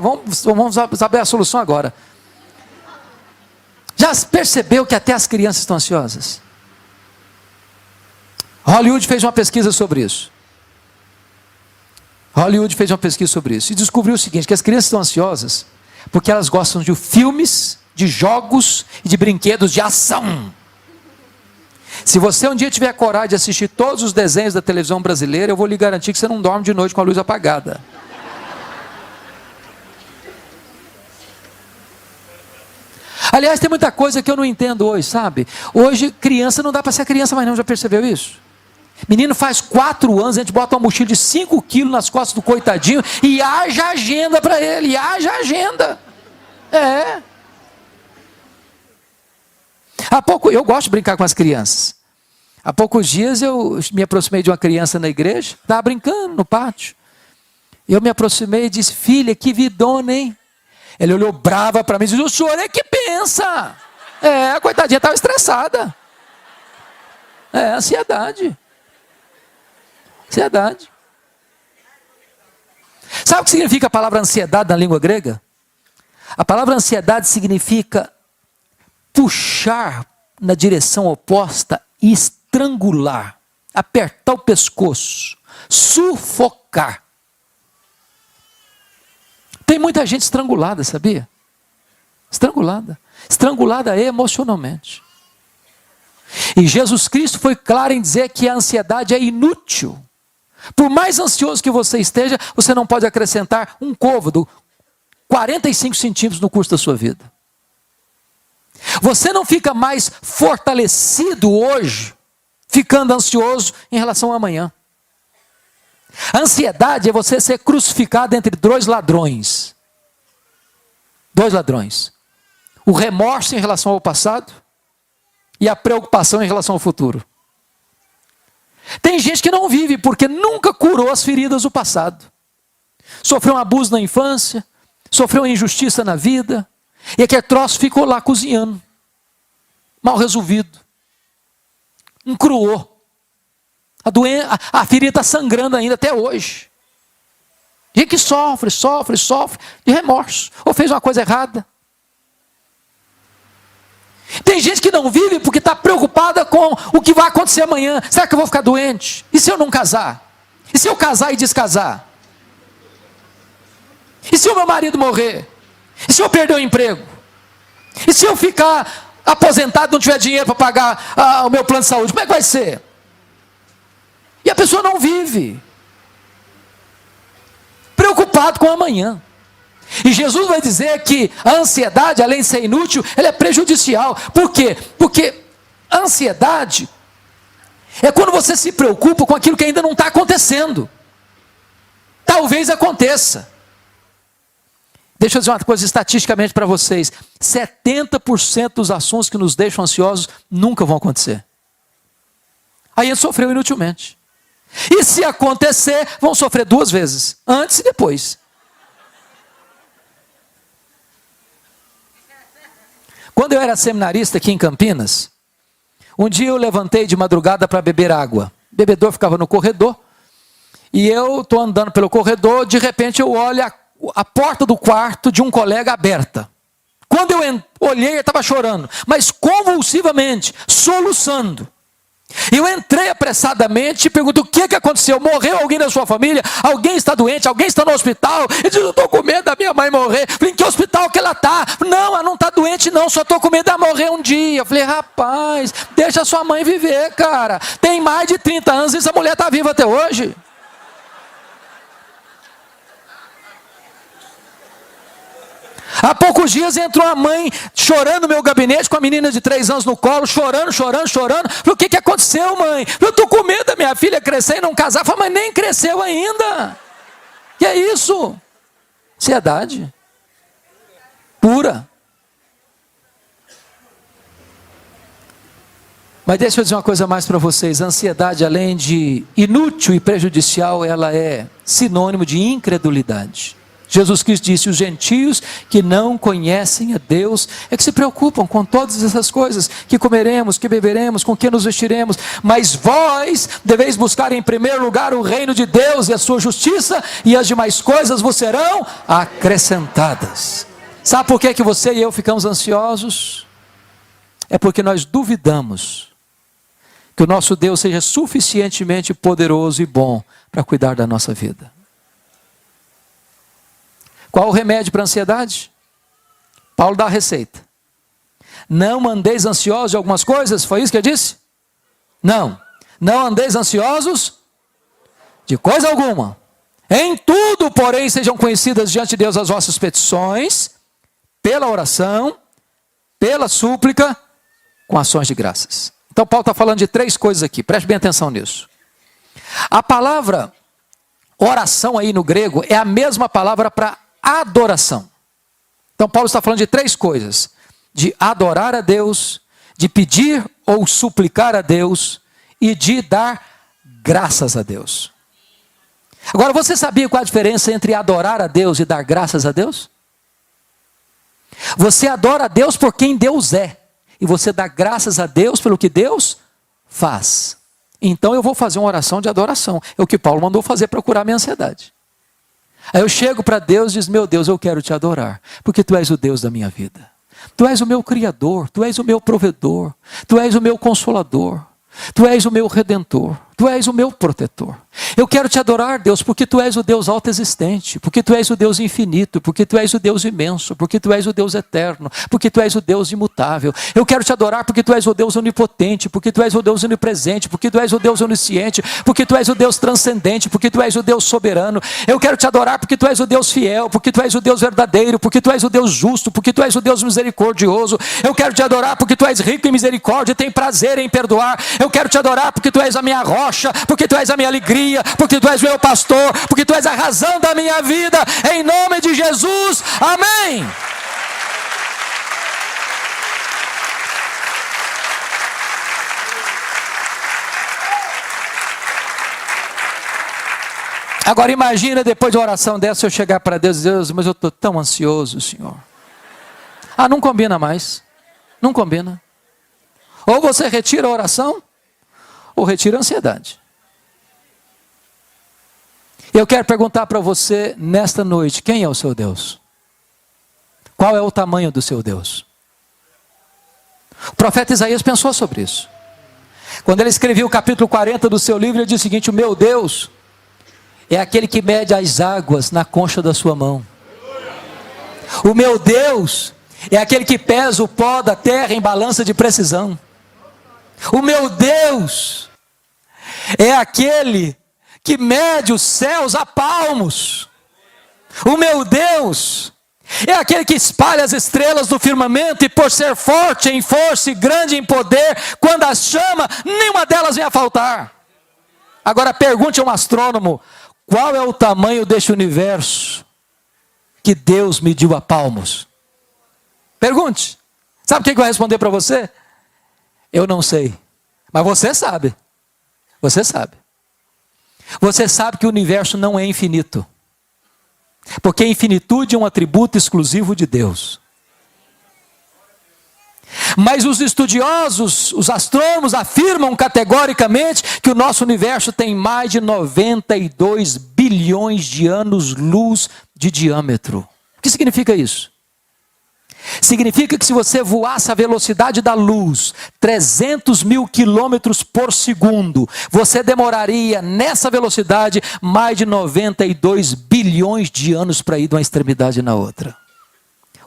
Vamos saber a solução agora. Já percebeu que até as crianças estão ansiosas? Hollywood fez uma pesquisa sobre isso. E descobriu o seguinte: que as crianças estão ansiosas porque elas gostam de filmes, de jogos e de brinquedos de ação. Se você um dia tiver coragem de assistir todos os desenhos da televisão brasileira, eu vou lhe garantir que você não dorme de noite com a luz apagada. Aliás, tem muita coisa que eu não entendo hoje, sabe? Hoje, criança não dá para ser criança mais não, já percebeu isso? Menino faz 4 anos, a gente bota uma mochila de 5 quilos nas costas do coitadinho e haja agenda para ele, haja agenda. Há pouco, eu gosto de brincar com as crianças. Há poucos dias eu me aproximei de uma criança na igreja, estava brincando no pátio. Eu me aproximei e disse: filha, que vidona, hein? Ela olhou brava para mim e disse: o senhor é que pensa. A coitadinha estava estressada. Ansiedade. Sabe o que significa a palavra ansiedade na língua grega? A palavra ansiedade significa puxar na direção oposta e estrangular, apertar o pescoço, sufocar. Tem muita gente estrangulada, sabia? Estrangulada emocionalmente. E Jesus Cristo foi claro em dizer que a ansiedade é inútil. Por mais ansioso que você esteja, você não pode acrescentar um côvado, 45 centímetros no curso da sua vida. Você não fica mais fortalecido hoje, ficando ansioso em relação ao amanhã. A ansiedade é você ser crucificado entre dois ladrões. O remorso em relação ao passado e a preocupação em relação ao futuro. Tem gente que não vive porque nunca curou as feridas do passado. Sofreu um abuso na infância, sofreu uma injustiça na vida, e aquele troço ficou lá cozinhando, mal resolvido, encruou. A ferida está sangrando ainda até hoje. Gente que sofre de remorso, ou fez uma coisa errada. Tem gente que não vive porque está preocupada com o que vai acontecer amanhã. Será que eu vou ficar doente? E se eu não casar? E se eu casar e descasar? E se o meu marido morrer? E se eu perder o emprego? E se eu ficar aposentado e não tiver dinheiro para pagar o meu plano de saúde? Como é que vai ser? E a pessoa não vive. Preocupado com amanhã. E Jesus vai dizer que a ansiedade, além de ser inútil, ela é prejudicial. Por quê? Porque a ansiedade é quando você se preocupa com aquilo que ainda não está acontecendo. Talvez aconteça. Deixa eu dizer uma coisa estatisticamente para vocês. 70% dos assuntos que nos deixam ansiosos nunca vão acontecer. Aí ele sofreu inutilmente. E se acontecer, vão sofrer 2 vezes. Antes e depois. Quando eu era seminarista aqui em Campinas, um dia eu levantei de madrugada para beber água. O bebedor ficava no corredor. E eu estou andando pelo corredor, de repente eu olho a porta do quarto de um colega aberta. Quando eu olhei, ele estava chorando, mas convulsivamente, soluçando. Eu entrei apressadamente e pergunto: o que aconteceu? Morreu alguém da sua família? Alguém está doente? Alguém está no hospital? Ele diz: eu estou com medo da minha mãe morrer. Falei: em que hospital que ela está? Não, ela não está doente não, só estou com medo de morrer um dia. Eu falei: rapaz, deixa a sua mãe viver, cara. Tem mais de 30 anos e essa mulher está viva até hoje. Há poucos dias entrou a mãe chorando no meu gabinete com a menina de 3 anos no colo, chorando. Falei: o que aconteceu, mãe? Eu estou com medo da minha filha crescer e não casar. Falei: mas nem cresceu ainda. Que é isso? Ansiedade pura. Mas deixa eu dizer uma coisa mais para vocês. A ansiedade, além de inútil e prejudicial, ela é sinônimo de incredulidade. Jesus Cristo disse: os gentios que não conhecem a Deus é que se preocupam com todas essas coisas, que comeremos, que beberemos, com que nos vestiremos, mas vós deveis buscar em primeiro lugar o reino de Deus e a sua justiça, e as demais coisas vos serão acrescentadas. Sabe por que você e eu ficamos ansiosos? É porque nós duvidamos que o nosso Deus seja suficientemente poderoso e bom para cuidar da nossa vida. Qual o remédio para a ansiedade? Paulo dá a receita. Não andeis ansiosos de algumas coisas, foi isso que ele disse? Não andeis ansiosos de coisa alguma. Em tudo, porém, sejam conhecidas diante de Deus as vossas petições, pela oração, pela súplica, com ações de graças. Então Paulo está falando de 3 coisas aqui, preste bem atenção nisso. A palavra oração aí no grego é a mesma palavra para adoração. Então Paulo está falando de 3 coisas: de adorar a Deus, de pedir ou suplicar a Deus e de dar graças a Deus. Agora, você sabia qual a diferença entre adorar a Deus e dar graças a Deus? Você adora a Deus por quem Deus é, e você dá graças a Deus pelo que Deus faz. Então eu vou fazer uma oração de adoração. É o que Paulo mandou fazer para curar minha ansiedade. Aí eu chego para Deus e diz: meu Deus, eu quero te adorar, porque tu és o Deus da minha vida. Tu és o meu Criador, tu és o meu provedor, tu és o meu consolador, tu és o meu redentor, tu és o meu protetor. Eu quero te adorar, Deus, porque tu és o Deus autoexistente, porque tu és o Deus infinito, porque tu és o Deus imenso, porque tu és o Deus eterno, porque tu és o Deus imutável. Eu quero te adorar porque tu és o Deus onipotente, porque tu és o Deus onipresente, porque tu és o Deus onisciente, porque tu és o Deus transcendente, porque tu és o Deus soberano. Eu quero te adorar porque tu és o Deus fiel, porque tu és o Deus verdadeiro, porque tu és o Deus justo, porque tu és o Deus misericordioso. Eu quero te adorar porque tu és rico em misericórdia e tem prazer em perdoar. Eu quero te adorar porque tu és a minha rocha, porque tu és a minha alegria, porque tu és o meu pastor, porque tu és a razão da minha vida, em nome de Jesus, amém. Agora imagina, depois de uma oração dessa, eu chegar para Deus e dizer: Deus, mas eu estou tão ansioso, Senhor. Não combina mais, não combina. Ou você retira a oração, ou retira a ansiedade. Eu quero perguntar para você nesta noite, quem é o seu Deus? Qual é o tamanho do seu Deus? O profeta Isaías pensou sobre isso. Quando ele escreveu o capítulo 40 do seu livro, ele diz o seguinte: o meu Deus é aquele que mede as águas na concha da sua mão. O meu Deus é aquele que pesa o pó da terra em balança de precisão. O meu Deus é aquele que mede os céus a palmos. O meu Deus é aquele que espalha as estrelas do firmamento, e por ser forte em força e grande em poder, quando as chama, nenhuma delas vem a faltar. Agora pergunte a um astrônomo: qual é o tamanho deste universo que Deus mediu a palmos? Pergunte. Sabe o que vai responder para você? Eu não sei. Mas você sabe. Você sabe. Você sabe que o universo não é infinito. Porque a infinitude é um atributo exclusivo de Deus. Mas os estudiosos, os astrônomos, afirmam categoricamente que o nosso universo tem mais de 92 bilhões de anos-luz de diâmetro. O que significa isso? Significa que se você voasse a velocidade da luz, 300 mil quilômetros por segundo, você demoraria nessa velocidade mais de 92 bilhões de anos para ir de uma extremidade na outra.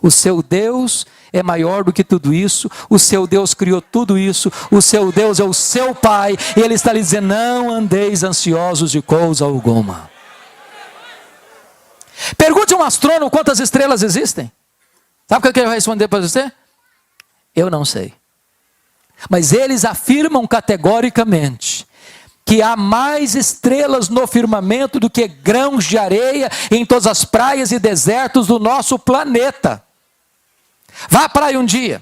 O seu Deus é maior do que tudo isso, o seu Deus criou tudo isso, o seu Deus é o seu Pai, e Ele está lhe dizendo: não andeis ansiosos de coisa alguma. Pergunte a um astrônomo quantas estrelas existem. Sabe o que eu quero responder para você? Eu não sei. Mas eles afirmam categoricamente que há mais estrelas no firmamento do que grãos de areia em todas as praias e desertos do nosso planeta. Vá à praia um dia,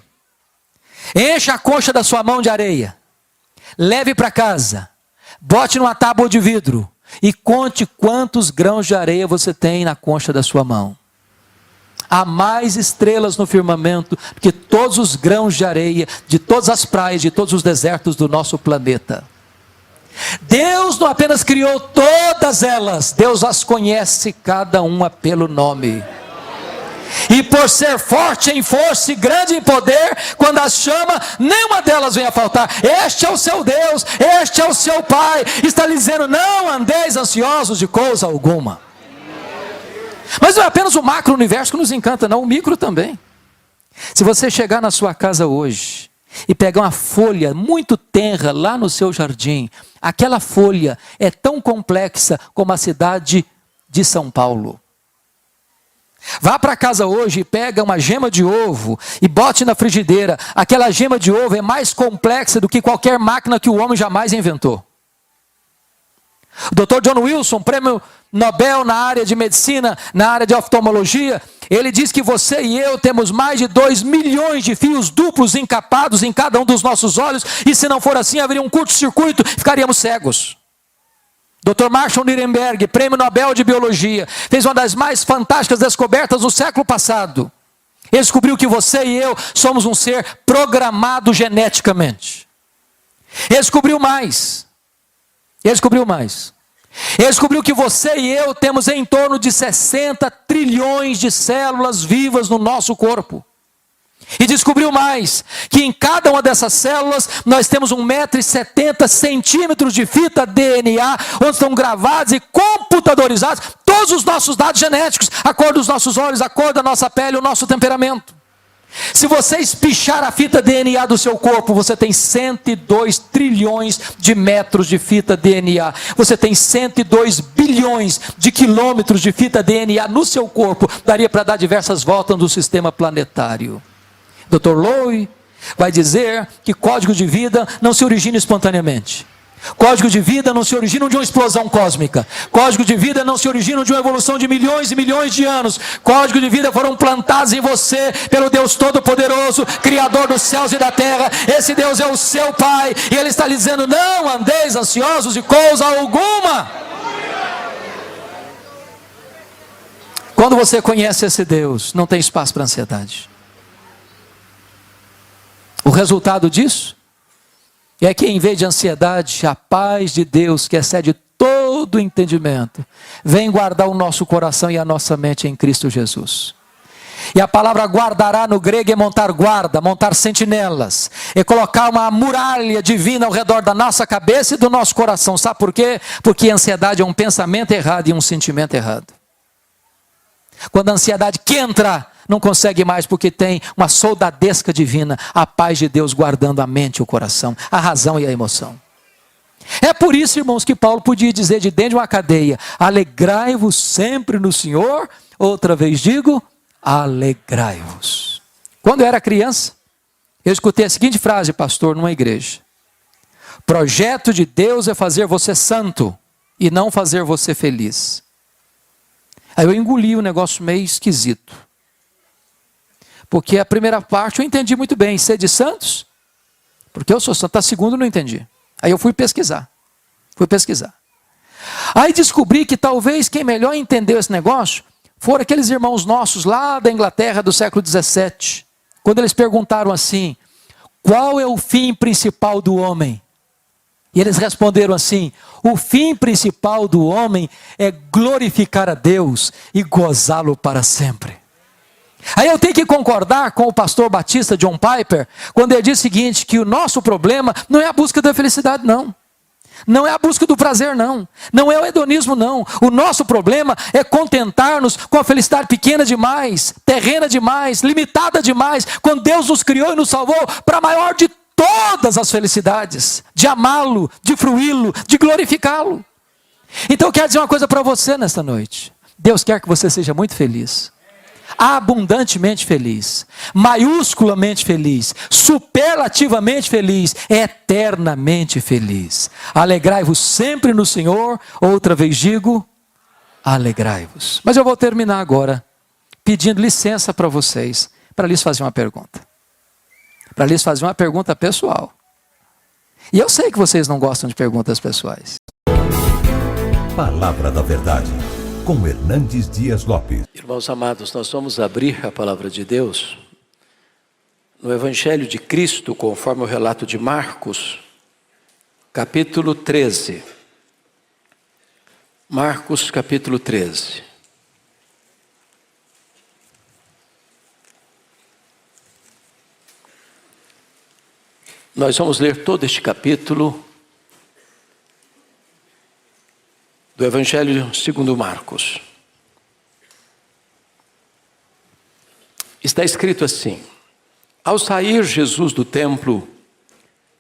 encha a concha da sua mão de areia, leve para casa, bote numa tábua de vidro e conte quantos grãos de areia você tem na concha da sua mão. Há mais estrelas no firmamento do que todos os grãos de areia de todas as praias, de todos os desertos do nosso planeta. Deus não apenas criou todas elas, Deus as conhece cada uma pelo nome. E por ser forte em força e grande em poder, quando as chama, nenhuma delas vem a faltar. Este é o seu Deus, este é o seu Pai. Está lhe dizendo: não andeis ansiosos de coisa alguma. Mas não é apenas o macro-universo que nos encanta, não, o micro também. Se você chegar na sua casa hoje e pegar uma folha muito tenra lá no seu jardim, aquela folha é tão complexa como a cidade de São Paulo. Vá para casa hoje e pega uma gema de ovo e bote na frigideira. Aquela gema de ovo é mais complexa do que qualquer máquina que o homem jamais inventou. O Dr. John Wilson, prêmio Nobel na área de medicina, na área de oftalmologia, ele diz que você e eu temos mais de 2 milhões de fios duplos encapados em cada um dos nossos olhos, e se não for assim, haveria um curto-circuito, ficaríamos cegos. Dr. Marshall Nirenberg, prêmio Nobel de Biologia, fez uma das mais fantásticas descobertas do século passado. Ele descobriu que você e eu somos um ser programado geneticamente. Ele descobriu mais. Ele descobriu que você e eu temos em torno de 60 trilhões de células vivas no nosso corpo. E descobriu mais, que em cada uma dessas células nós temos 1,70 m de fita DNA, onde estão gravados e computadorizados todos os nossos dados genéticos, a cor dos nossos olhos, a cor da nossa pele, o nosso temperamento. Se você espichar a fita DNA do seu corpo, você tem 102 trilhões de metros de fita DNA. Você tem 102 bilhões de quilômetros de fita DNA no seu corpo. Daria para dar diversas voltas no sistema planetário. Dr. Lowe vai dizer que código de vida não se origina espontaneamente. Código de vida não se origina de uma explosão cósmica. Código de vida não se origina de uma evolução de milhões e milhões de anos. Código de vida foram plantados em você pelo Deus Todo-Poderoso, Criador dos céus e da terra. Esse Deus é o seu Pai, e Ele está lhe dizendo: não andeis ansiosos de coisa alguma. Quando você conhece esse Deus, não tem espaço para ansiedade. O resultado disso é que, em vez de ansiedade, a paz de Deus, que excede todo todo entendimento, vem guardar o nosso coração e a nossa mente em Cristo Jesus. E a palavra guardará no grego é montar guarda, montar sentinelas, é colocar uma muralha divina ao redor da nossa cabeça e do nosso coração. Sabe por quê? Porque a ansiedade é um pensamento errado e um sentimento errado. Quando a ansiedade que entra, não consegue mais, porque tem uma soldadesca divina, a paz de Deus guardando a mente e o coração, a razão e a emoção. É por isso, irmãos, que Paulo podia dizer de dentro de uma cadeia: alegrai-vos sempre no Senhor. Outra vez digo, alegrai-vos. Quando eu era criança, eu escutei a seguinte frase, pastor, numa igreja: projeto de Deus é fazer você santo e não fazer você feliz. Aí eu engoli um negócio meio esquisito, porque a primeira parte eu entendi muito bem, sede santos, porque eu sou santo. A segunda eu não entendi. Aí eu fui pesquisar. Aí descobri que talvez quem melhor entendeu esse negócio foram aqueles irmãos nossos lá da Inglaterra do século 17. Quando eles perguntaram assim: qual é o fim principal do homem? E eles responderam assim: o fim principal do homem é glorificar a Deus e gozá-lo para sempre. Aí eu tenho que concordar com o pastor batista John Piper, quando ele diz o seguinte, que o nosso problema não é a busca da felicidade, não. Não é a busca do prazer, não. Não é o hedonismo, não. O nosso problema é contentar-nos com a felicidade pequena demais, terrena demais, limitada demais, quando Deus nos criou e nos salvou para a maior de todas as felicidades, de amá-lo, de fruí-lo, de glorificá-lo. Então eu quero dizer uma coisa para você nesta noite. Deus quer que você seja muito feliz. Abundantemente feliz, maiusculamente feliz, superlativamente feliz, eternamente feliz. Alegrai-vos sempre no Senhor. Outra vez digo, alegrai-vos. Mas eu vou terminar agora pedindo licença para vocês, para lhes fazer uma pergunta. Para lhes fazer uma pergunta pessoal. E eu sei que vocês não gostam de perguntas pessoais. Palavra da Verdade, com Hernandes Dias Lopes. Irmãos amados, nós vamos abrir a palavra de Deus no Evangelho de Cristo, conforme o relato de Marcos, capítulo 13. Marcos, capítulo 13. Nós vamos ler todo este capítulo do Evangelho segundo Marcos. Está escrito assim: ao sair Jesus do templo,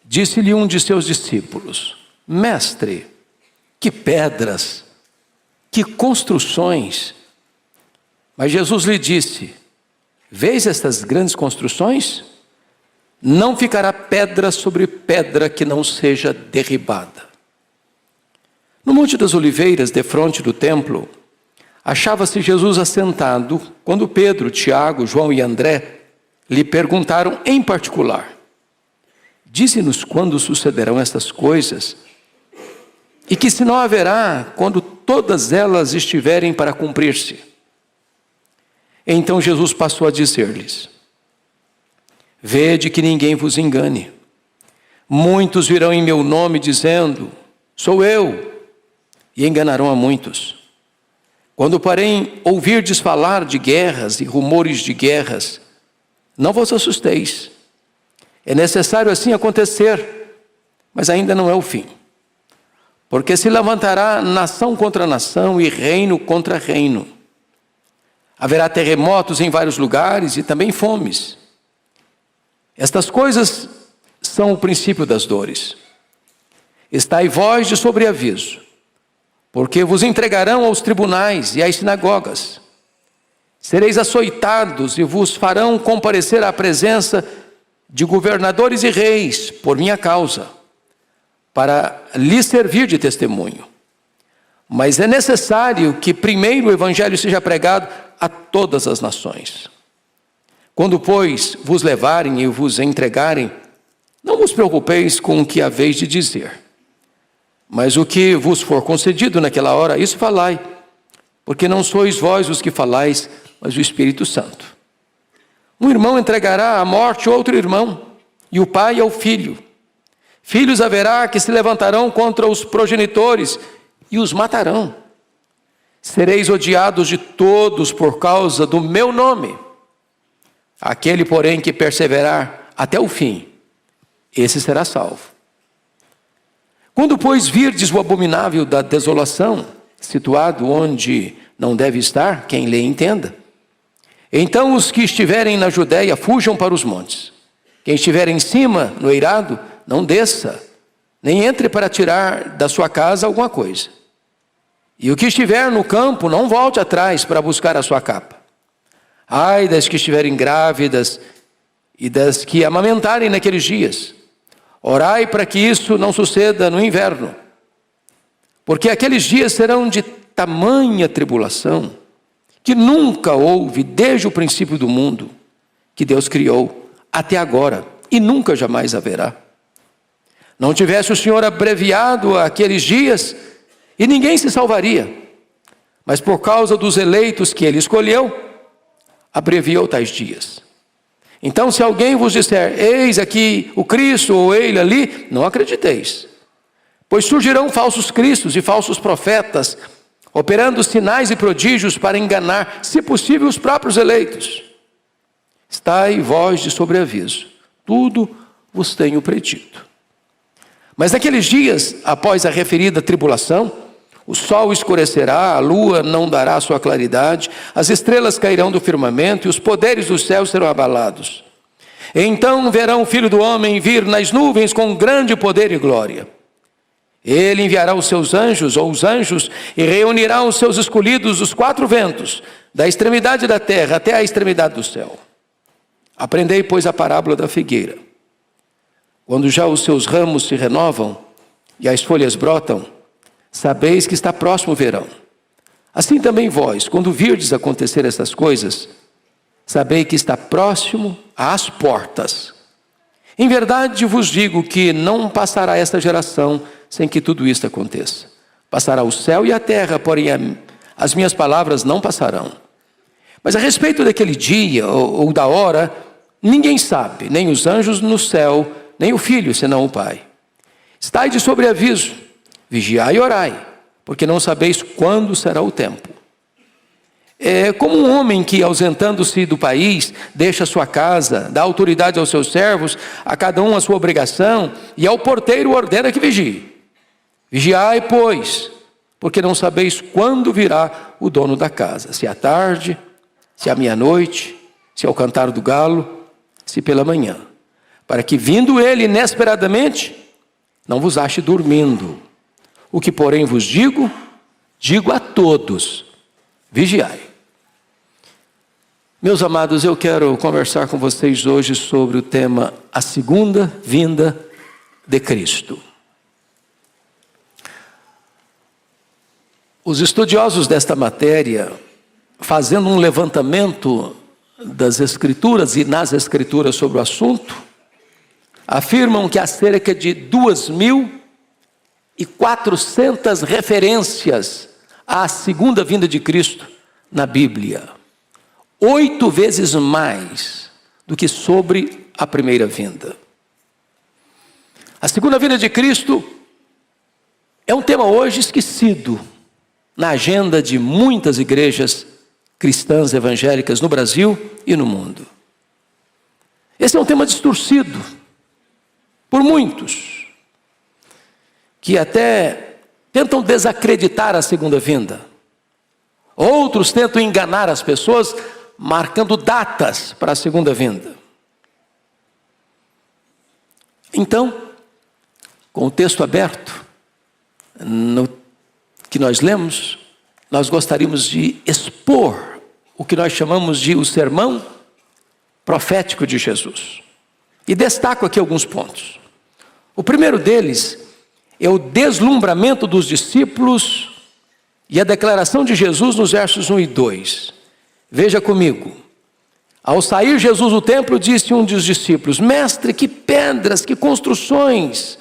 disse-lhe um de seus discípulos: mestre, que pedras, que construções. Mas Jesus lhe disse: vês estas grandes construções? Não ficará pedra sobre pedra que não seja derribada. No Monte das Oliveiras, defronte do templo, achava-se Jesus assentado, quando Pedro, Tiago, João e André lhe perguntaram em particular: dize-nos quando sucederão estas coisas, e que sinal haverá quando todas elas estiverem para cumprir-se? Então Jesus passou a dizer-lhes: vede que ninguém vos engane. Muitos virão em meu nome dizendo: sou eu, e enganarão a muitos. Quando, porém, ouvirdes falar de guerras e rumores de guerras, não vos assusteis. É necessário assim acontecer, mas ainda não é o fim. Porque se levantará nação contra nação e reino contra reino. Haverá terremotos em vários lugares e também fomes. Estas coisas são o princípio das dores. Estai vós de sobreaviso, porque vos entregarão aos tribunais e às sinagogas. Sereis açoitados e vos farão comparecer à presença de governadores e reis por minha causa, para lhes servir de testemunho. Mas é necessário que primeiro o evangelho seja pregado a todas as nações. Quando, pois, vos levarem e vos entregarem, não vos preocupeis com o que haveis de dizer. Mas o que vos for concedido naquela hora, isso falai, porque não sois vós os que falais, mas o Espírito Santo. Um irmão entregará à morte outro irmão, e o pai ao filho. Filhos haverá que se levantarão contra os progenitores e os matarão. Sereis odiados de todos por causa do meu nome. Aquele, porém, que perseverar até o fim, esse será salvo. Quando, pois, virdes o abominável da desolação, situado onde não deve estar, quem lê entenda. Então os que estiverem na Judéia fujam para os montes. Quem estiver em cima, no eirado, não desça, nem entre para tirar da sua casa alguma coisa. E o que estiver no campo, não volte atrás para buscar a sua capa. Ai das que estiverem grávidas e das que amamentarem naqueles dias. Orai para que isso não suceda no inverno. Porque aqueles dias serão de tamanha tribulação, que nunca houve desde o princípio do mundo, que Deus criou, até agora, e nunca jamais haverá. Não tivesse o Senhor abreviado aqueles dias, e ninguém se salvaria. Mas por causa dos eleitos que Ele escolheu, abreviou tais dias. Então, se alguém vos disser, eis aqui o Cristo, ou ele ali, não acrediteis. Pois surgirão falsos cristos e falsos profetas, operando sinais e prodígios para enganar, se possível, os próprios eleitos. Estai vós de sobreaviso, tudo vos tenho predito. Mas naqueles dias, após a referida tribulação, o sol escurecerá, a lua não dará sua claridade, as estrelas cairão do firmamento e os poderes dos céus serão abalados. Então verão o Filho do Homem vir nas nuvens com grande poder e glória. Ele enviará os seus anjos, ou os anjos, e reunirá os seus escolhidos dos quatro ventos, da extremidade da terra até a extremidade do céu. Aprendei, pois, a parábola da figueira. Quando já os seus ramos se renovam e as folhas brotam, sabeis que está próximo o verão. Assim também vós, quando virdes acontecer estas coisas, sabei que está próximo às portas. Em verdade vos digo que não passará esta geração sem que tudo isto aconteça. Passará o céu e a terra, porém as minhas palavras não passarão. Mas a respeito daquele dia ou da hora, ninguém sabe, nem os anjos no céu, nem o Filho, senão o Pai. Estai de sobreaviso, vigiai e orai, porque não sabeis quando será o tempo. É como um homem que, ausentando-se do país, deixa sua casa, dá autoridade aos seus servos, a cada um a sua obrigação, e ao porteiro ordena que vigie. Vigiai, pois, porque não sabeis quando virá o dono da casa, se à tarde, se à meia-noite, se ao cantar do galo, se pela manhã, para que, vindo ele inesperadamente, não vos ache dormindo. O que, porém, vos digo, digo a todos: vigiai. Meus amados, eu quero conversar com vocês hoje sobre o tema a segunda vinda de Cristo. Os estudiosos desta matéria, fazendo um levantamento das Escrituras e nas Escrituras sobre o assunto, afirmam que há cerca de 2.400 referências à segunda vinda de Cristo na Bíblia. 8 vezes mais do que sobre a primeira vinda. A segunda vinda de Cristo é um tema hoje esquecido na agenda de muitas igrejas cristãs evangélicas no Brasil e no mundo. Esse é um tema distorcido por muitos, que até tentam desacreditar a segunda vinda. Outros tentam enganar as pessoas, marcando datas para a segunda vinda. Então, com o texto aberto, que nós lemos, nós gostaríamos de expor o que nós chamamos de o sermão profético de Jesus. E destaco aqui alguns pontos. O primeiro deles é o deslumbramento dos discípulos e a declaração de Jesus nos versos 1 e 2. Veja comigo. Ao sair Jesus do templo, disse um dos discípulos: Mestre, que pedras, que construções!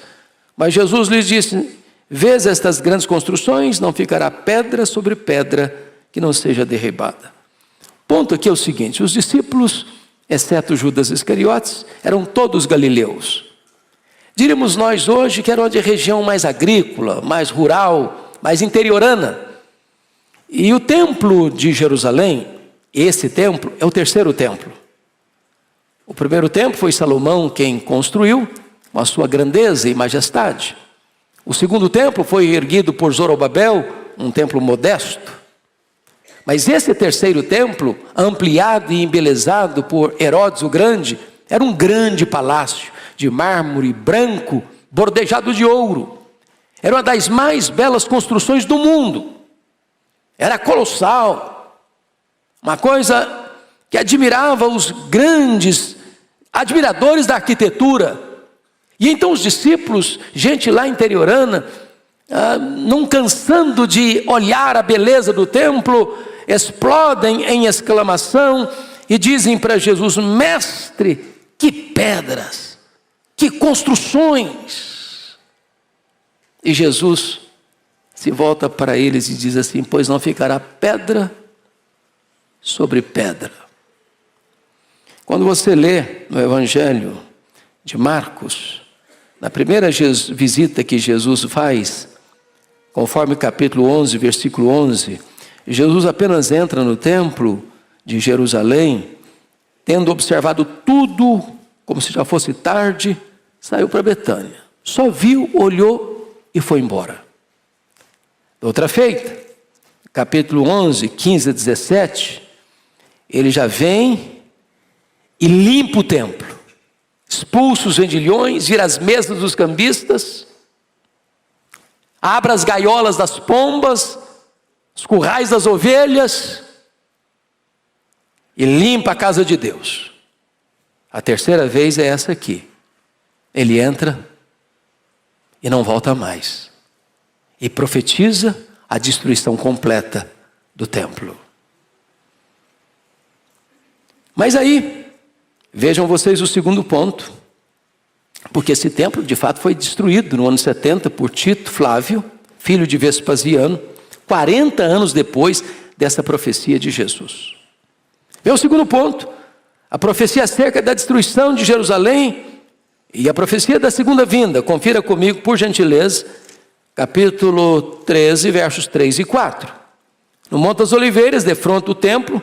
Mas Jesus lhes disse: Vês estas grandes construções? Não ficará pedra sobre pedra que não seja derribada. Ponto aqui é o seguinte: os discípulos, exceto Judas Iscariotes, eram todos galileus. Diríamos nós hoje que era uma região mais agrícola, mais rural, mais interiorana. E o templo de Jerusalém, esse templo, é o terceiro templo. O primeiro templo foi Salomão quem construiu, com a sua grandeza e majestade. O segundo templo foi erguido por Zorobabel, um templo modesto. Mas esse terceiro templo, ampliado e embelezado por Herodes o Grande, era um grande palácio de mármore branco, bordejado de ouro. Era uma das mais belas construções do mundo. Era colossal. Uma coisa que admirava os grandes admiradores da arquitetura. E então os discípulos, gente lá interiorana, não cansando de olhar a beleza do templo, explodem em exclamação e dizem para Jesus: mestre, que pedras, que construções. E Jesus se volta para eles e diz assim: pois não ficará pedra sobre pedra. Quando você lê no Evangelho de Marcos, na primeira visita que Jesus faz, conforme capítulo 11, versículo 11, Jesus apenas entra no templo de Jerusalém, tendo observado tudo, como se já fosse tarde, saiu para Betânia. Só viu, olhou e foi embora. Outra feita, capítulo 11, 15 a 17, ele já vem e limpa o templo. Expulsa os vendilhões, vira as mesas dos cambistas, abre as gaiolas das pombas, os currais das ovelhas, e limpa a casa de Deus. A terceira vez é essa aqui. Ele entra e não volta mais. E profetiza a destruição completa do templo. Mas aí, vejam vocês o segundo ponto. Porque esse templo, de fato, foi destruído no ano 70 por Tito Flávio, filho de Vespasiano, 40 anos depois dessa profecia de Jesus. Vem o segundo ponto, a profecia acerca da destruição de Jerusalém e a profecia da segunda vinda. Confira comigo, por gentileza, capítulo 13, versos 3 e 4. No Monte das Oliveiras, defronte do templo,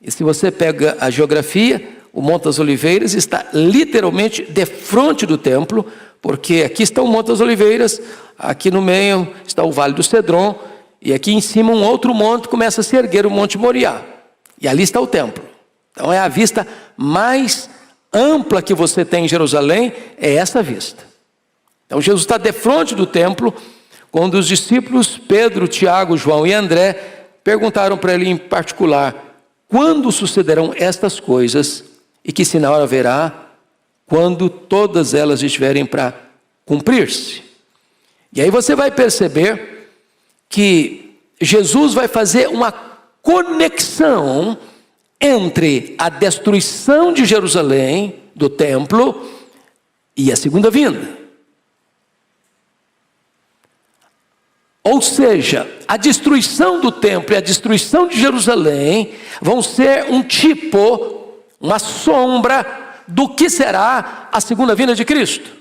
e se você pega a geografia, o Monte das Oliveiras está literalmente defronte do templo, porque aqui está o Monte das Oliveiras, aqui no meio está o Vale do Cedron, e aqui em cima um outro monte começa a se erguer, o Monte Moriá. E ali está o templo. Então é a vista mais ampla que você tem em Jerusalém, é essa vista. Então Jesus está defronte do templo, quando os discípulos Pedro, Tiago, João e André perguntaram para ele em particular: quando sucederão estas coisas e que sinal haverá quando todas elas estiverem para cumprir-se? E aí você vai perceber que Jesus vai fazer uma conexão entre a destruição de Jerusalém, do templo, e a segunda vinda. Ou seja, a destruição do templo e a destruição de Jerusalém vão ser um tipo, uma sombra do que será a segunda vinda de Cristo.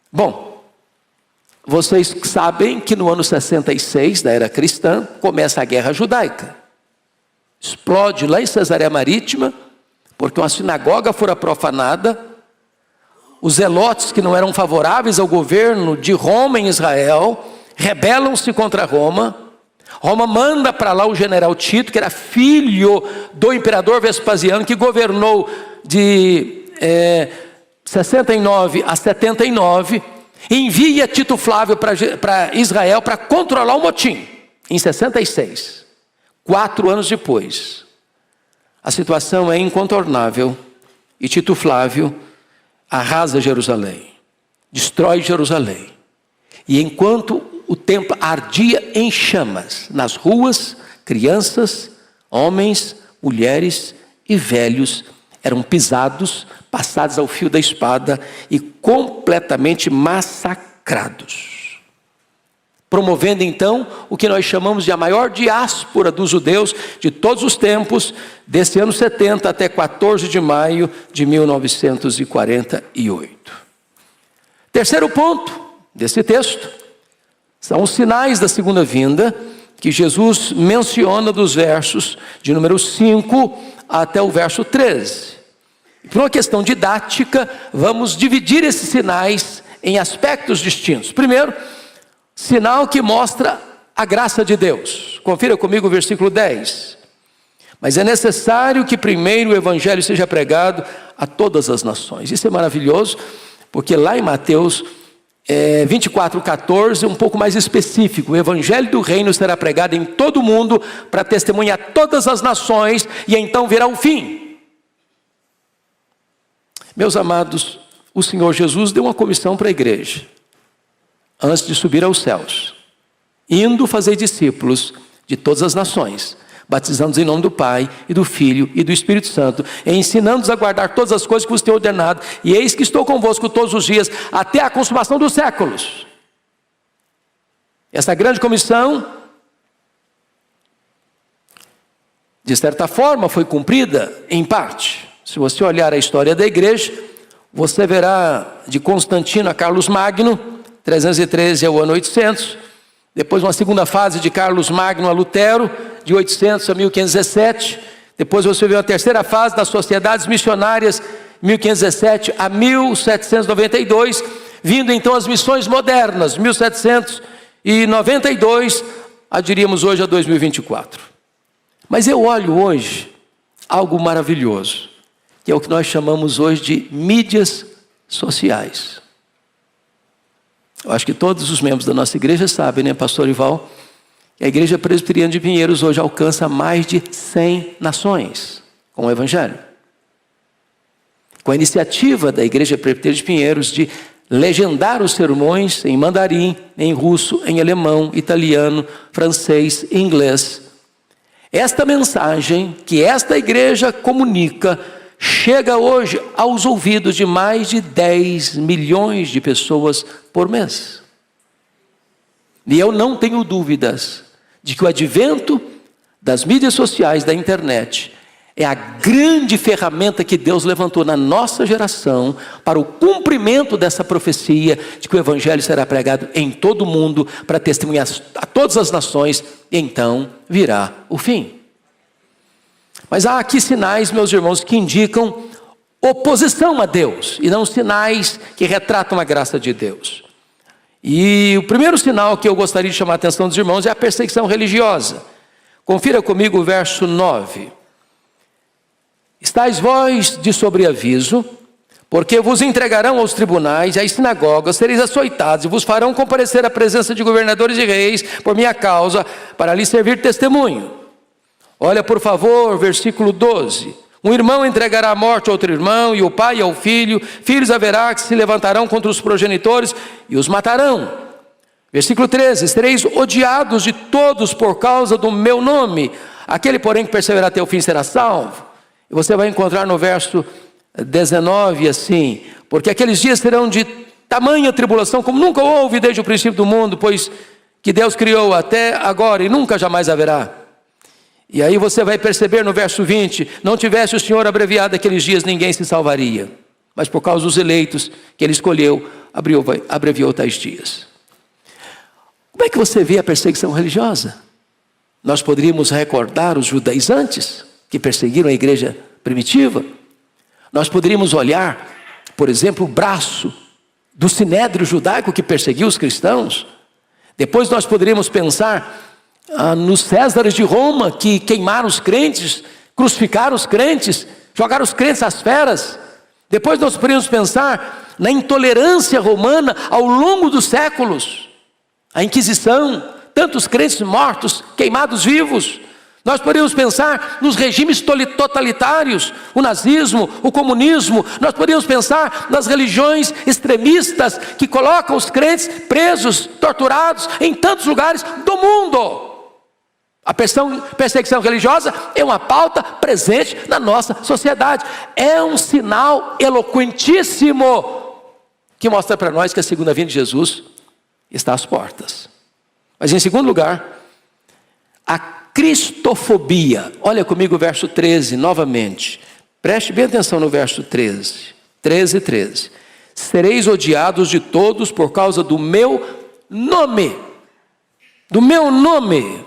Bom, vocês sabem que no ano 66 da era cristã começa a guerra judaica. Explode lá em Cesareia Marítima, porque uma sinagoga fora profanada. Os zelotes que não eram favoráveis ao governo de Roma em Israel rebelam-se contra Roma. Roma manda para lá o general Tito, que era filho do imperador Vespasiano, que governou de 69 a 79, envia Tito Flávio para Israel para controlar o motim, em 66. 4 anos depois, a situação é incontornável e Tito Flávio arrasa Jerusalém, destrói Jerusalém. E enquanto o templo ardia em chamas, nas ruas, crianças, homens, mulheres e velhos eram pisados, passados ao fio da espada e completamente massacrados. Promovendo então o que nós chamamos de a maior diáspora dos judeus de todos os tempos, desse ano 70 até 14 de maio de 1948. Terceiro ponto desse texto, São os sinais da segunda vinda que Jesus menciona dos versos de número 5 até o verso 13. E por uma questão didática, vamos dividir esses sinais em aspectos distintos. Primeiro, sinal que mostra a graça de Deus. Confira comigo o versículo 10. Mas é necessário que primeiro o evangelho seja pregado a todas as nações. Isso é maravilhoso, porque lá em Mateus 24:14, um pouco mais específico: o evangelho do reino será pregado em todo o mundo para testemunhar a todas as nações, e então virá o fim. Meus amados, o Senhor Jesus deu uma comissão para a igreja, antes de subir aos céus: indo fazer discípulos de todas as nações, batizando-os em nome do Pai, e do Filho, e do Espírito Santo, e ensinando-os a guardar todas as coisas que vos tenho ordenado, e eis que estou convosco todos os dias, até a consumação dos séculos. Essa grande comissão, de certa forma, foi cumprida em parte. Se você olhar a história da igreja, você verá de Constantino a Carlos Magno, 313 ao ano 800, depois uma segunda fase de Carlos Magno a Lutero, de 800 a 1517, depois você vê uma terceira fase das sociedades missionárias, 1517 a 1792, vindo então as missões modernas, 1792, diríamos hoje a 2024. Mas eu olho hoje algo maravilhoso, que é o que nós chamamos hoje de mídias sociais. Eu acho que todos os membros da nossa igreja sabem, né, pastor Ival? A igreja presbiteriana de Pinheiros hoje alcança mais de 100 nações com o evangelho. Com a iniciativa da igreja presbiteriana de Pinheiros de legendar os sermões em mandarim, em russo, em alemão, italiano, francês e inglês. Esta mensagem que esta igreja comunica chega hoje aos ouvidos de mais de 10 milhões de pessoas por mês. E eu não tenho dúvidas de que o advento das mídias sociais, da internet, é a grande ferramenta que Deus levantou na nossa geração para o cumprimento dessa profecia de que o evangelho será pregado em todo o mundo para testemunhar a todas as nações, e então virá o fim. Mas há aqui sinais, meus irmãos, que indicam oposição a Deus, e não sinais que retratam a graça de Deus. E o primeiro sinal que eu gostaria de chamar a atenção dos irmãos é a perseguição religiosa. Confira comigo o verso 9. Estais vós de sobreaviso, porque vos entregarão aos tribunais e às sinagogas, sereis açoitados, e vos farão comparecer à presença de governadores e reis por minha causa, para lhes servir testemunho. Olha, por favor, versículo 12. Um irmão entregará à morte outro irmão, e o pai ao filho. Filhos haverá que se levantarão contra os progenitores e os matarão. Versículo 13. Sereis odiados de todos por causa do meu nome. Aquele, porém, que perseverar até o fim será salvo. E você vai encontrar no verso 19 assim: porque aqueles dias serão de tamanha tribulação como nunca houve desde o princípio do mundo, pois que Deus criou até agora e nunca jamais haverá. E aí você vai perceber no verso 20: não tivesse o Senhor abreviado aqueles dias, ninguém se salvaria. Mas por causa dos eleitos que Ele escolheu, abreviou tais dias. Como é que você vê a perseguição religiosa? Nós poderíamos recordar os judaizantes que perseguiram a igreja primitiva. Nós poderíamos olhar, por exemplo, o braço do sinédrio judaico que perseguiu os cristãos. Depois nós poderíamos pensar nos Césares de Roma, que queimaram os crentes, crucificaram os crentes, jogaram os crentes às feras. Depois nós poderíamos pensar na intolerância romana ao longo dos séculos, a Inquisição, tantos crentes mortos, queimados vivos. Nós poderíamos pensar nos regimes totalitários, o nazismo, o comunismo. Nós poderíamos pensar nas religiões extremistas que colocam os crentes presos, torturados em tantos lugares do mundo. A perseguição religiosa é uma pauta presente na nossa sociedade. É um sinal eloquentíssimo que mostra para nós que a segunda vinda de Jesus está às portas. Mas em segundo lugar, a cristofobia. Olha comigo o verso 13 novamente. Preste bem atenção no verso 13. 13. Sereis odiados de todos por causa do meu nome. do meu nome.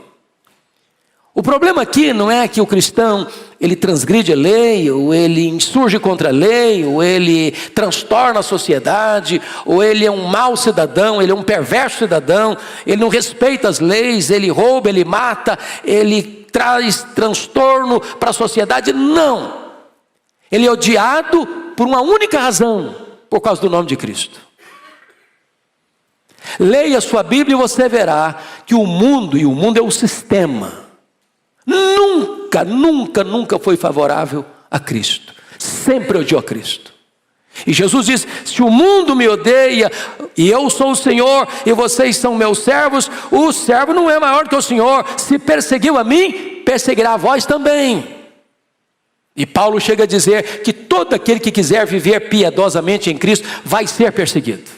O problema aqui não é que o cristão, ele transgride a lei, ou ele insurge contra a lei, ou ele transtorna a sociedade, ou ele é um mau cidadão, ele é um perverso cidadão, ele não respeita as leis, ele rouba, ele mata, ele traz transtorno para a sociedade. Não. Ele é odiado por uma única razão, por causa do nome de Cristo. Leia sua Bíblia e você verá que o mundo, e o mundo é o sistema, nunca foi favorável a Cristo. Sempre odiou a Cristo. E Jesus diz: se o mundo me odeia, e eu sou o Senhor, e vocês são meus servos, o servo não é maior que o Senhor. Se perseguiu a mim, perseguirá a vós também. E Paulo chega a dizer que todo aquele que quiser viver piedosamente em Cristo vai ser perseguido.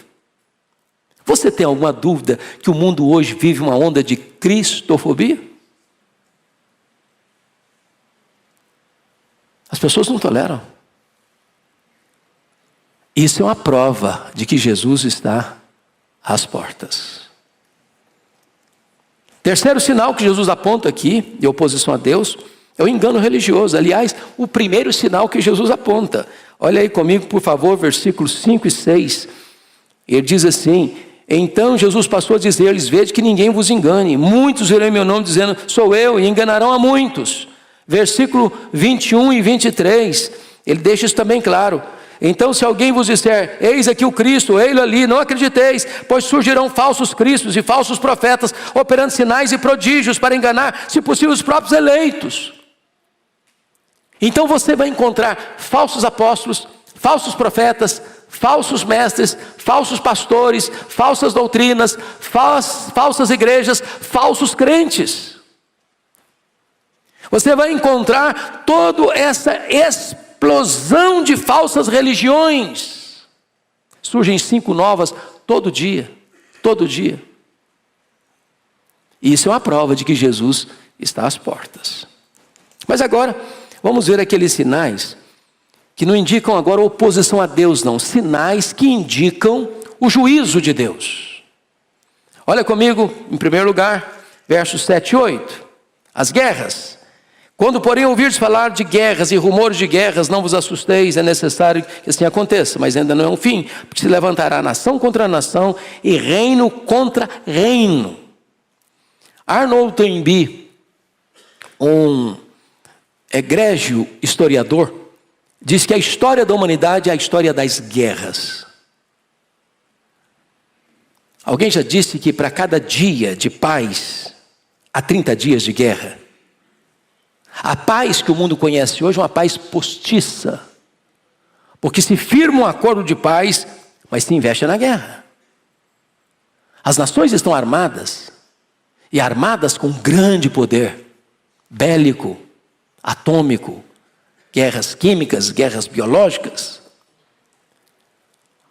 Você tem alguma dúvida que o mundo hoje vive uma onda de cristofobia? As pessoas não toleram. Isso é uma prova de que Jesus está às portas. Terceiro sinal que Jesus aponta aqui, de oposição a Deus, é o engano religioso. Aliás, o primeiro sinal que Jesus aponta. Olha aí comigo, por favor, versículos 5 e 6. Ele diz assim: então Jesus passou a dizer-lhes: vede que ninguém vos engane. Muitos virão em meu nome dizendo: sou eu, e enganarão a muitos. Versículo 21 e 23, ele deixa isso também claro. Então, se alguém vos disser: eis aqui o Cristo, ei-lo ali, não acrediteis, pois surgirão falsos cristos e falsos profetas, operando sinais e prodígios para enganar, se possível, os próprios eleitos. Então você vai encontrar falsos apóstolos, falsos profetas, falsos mestres, falsos pastores, falsas doutrinas, falsas igrejas, falsos crentes. Você vai encontrar toda essa explosão de falsas religiões. Surgem 5 novas todo dia, todo dia. E isso é uma prova de que Jesus está às portas. Mas agora, vamos ver aqueles sinais que não indicam agora oposição a Deus, não. Sinais que indicam o juízo de Deus. Olha comigo, em primeiro lugar, versos 7 e 8. As guerras. Quando, porém, ouvirdes falar de guerras e rumores de guerras, não vos assusteis, é necessário que assim aconteça, mas ainda não é um fim, porque se levantará nação contra nação e reino contra reino. Arnold Toynbee, um egrégio historiador, diz que a história da humanidade é a história das guerras. Alguém já disse que para cada dia de paz, há 30 dias de guerra. A paz que o mundo conhece hoje é uma paz postiça, porque se firma um acordo de paz, mas se investe na guerra. As nações estão armadas, e armadas com grande poder bélico, atômico, guerras químicas, guerras biológicas.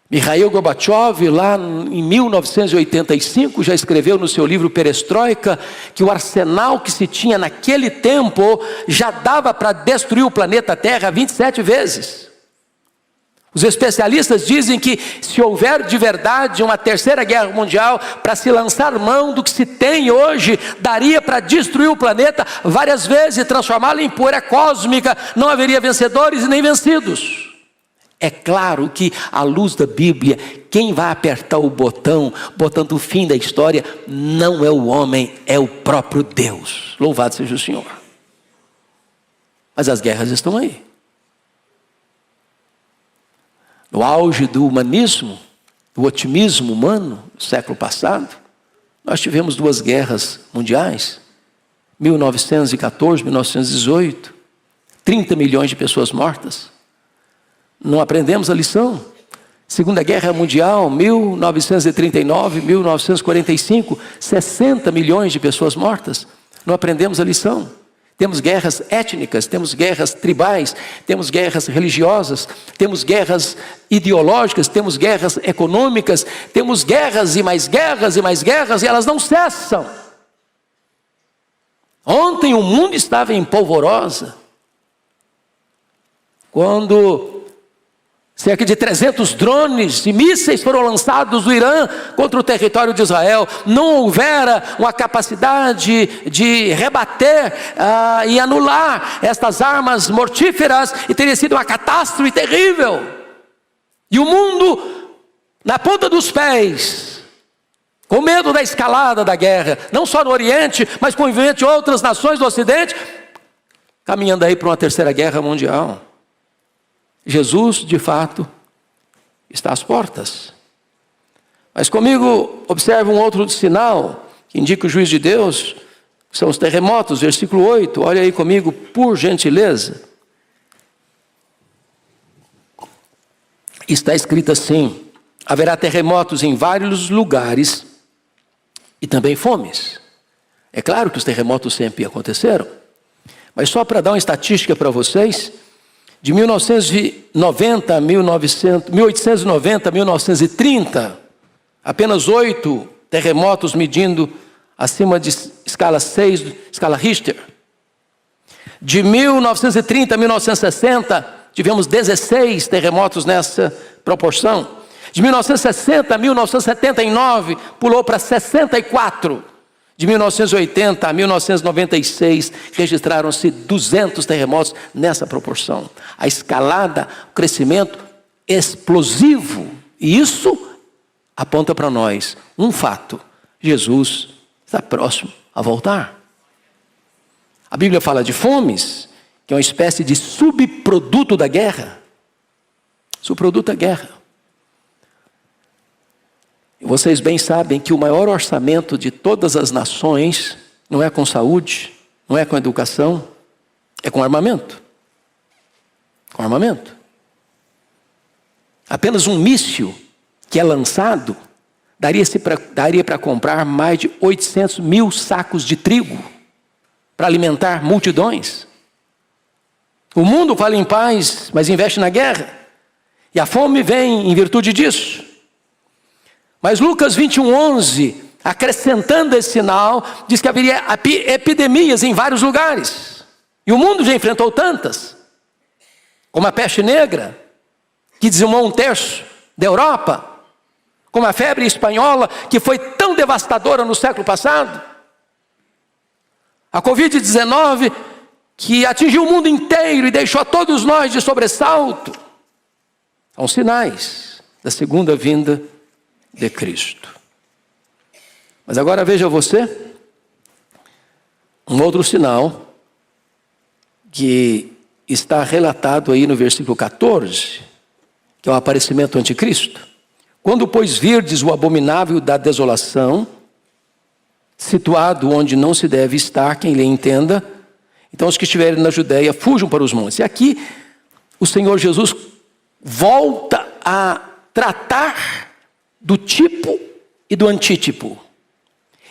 Mikhail Gorbachev, lá em 1985, já escreveu no seu livro Perestroika que o arsenal que se tinha naquele tempo já dava para destruir o planeta Terra 27 vezes. Os especialistas dizem que se houver de verdade uma terceira guerra mundial, para se lançar mão do que se tem hoje, daria para destruir o planeta várias vezes e transformá-lo em poeira cósmica, não haveria vencedores e nem vencidos. É claro que, à luz da Bíblia, quem vai apertar o botão, botando o fim da história, não é o homem, é o próprio Deus. Louvado seja o Senhor. Mas as guerras estão aí. No auge do humanismo, do otimismo humano, no século passado, nós tivemos 2 guerras mundiais, 1914, 1918, 30 milhões de pessoas mortas. Não aprendemos a lição. Segunda Guerra Mundial, 1939, 1945, 60 milhões de pessoas mortas. Não aprendemos a lição. Temos guerras étnicas, temos guerras tribais, temos guerras religiosas, temos guerras ideológicas, temos guerras econômicas, temos guerras e mais guerras e mais guerras, e elas não cessam. Ontem o mundo estava em polvorosa, quando Cerca de 300 drones e mísseis foram lançados do Irã contra o território de Israel. Não houvera uma capacidade de rebater e anular estas armas mortíferas, e teria sido uma catástrofe terrível. E o mundo, na ponta dos pés, com medo da escalada da guerra, não só no Oriente, mas com o envolvimento de outras nações do Ocidente, caminhando aí para uma terceira guerra mundial. Jesus, de fato, está às portas. Mas comigo, observe um outro sinal que indica o juízo de Deus, que são os terremotos, versículo 8. Olha aí comigo, por gentileza. Está escrito assim: haverá terremotos em vários lugares e também fomes. É claro que os terremotos sempre aconteceram, mas só para dar uma estatística para vocês, de 1890 a 1930, apenas 8 terremotos medindo acima de escala 6, escala Richter. De 1930 a 1960, tivemos 16 terremotos nessa proporção. De 1960 a 1979, pulou para 64. De 1980 a 1996, registraram-se 200 terremotos nessa proporção. A escalada, o crescimento explosivo. E isso aponta para nós um fato: Jesus está próximo a voltar. A Bíblia fala de fomes, que é uma espécie de subproduto da guerra. Subproduto da guerra. Vocês bem sabem que o maior orçamento de todas as nações não é com saúde, não é com educação, é com armamento. Com armamento. Apenas um míssil que é lançado daria para comprar mais de 800 mil sacos de trigo para alimentar multidões. O mundo fala em paz, mas investe na guerra. E a fome vem em virtude disso. Mas Lucas 21:11, acrescentando esse sinal, diz que haveria epidemias em vários lugares. E o mundo já enfrentou tantas, como a peste negra, que dizimou 1/3 da Europa, como a febre espanhola, que foi tão devastadora no século passado, a Covid-19, que atingiu o mundo inteiro e deixou todos nós de sobressalto. São sinais da segunda vinda de Cristo. Mas agora veja você, um outro sinal que está relatado aí no versículo 14, que é o aparecimento do anticristo. Quando, pois, virdes o abominável da desolação, situado onde não se deve estar, quem lhe entenda, então os que estiverem na Judéia fujam para os montes. E aqui o Senhor Jesus volta a tratar do tipo e do antítipo.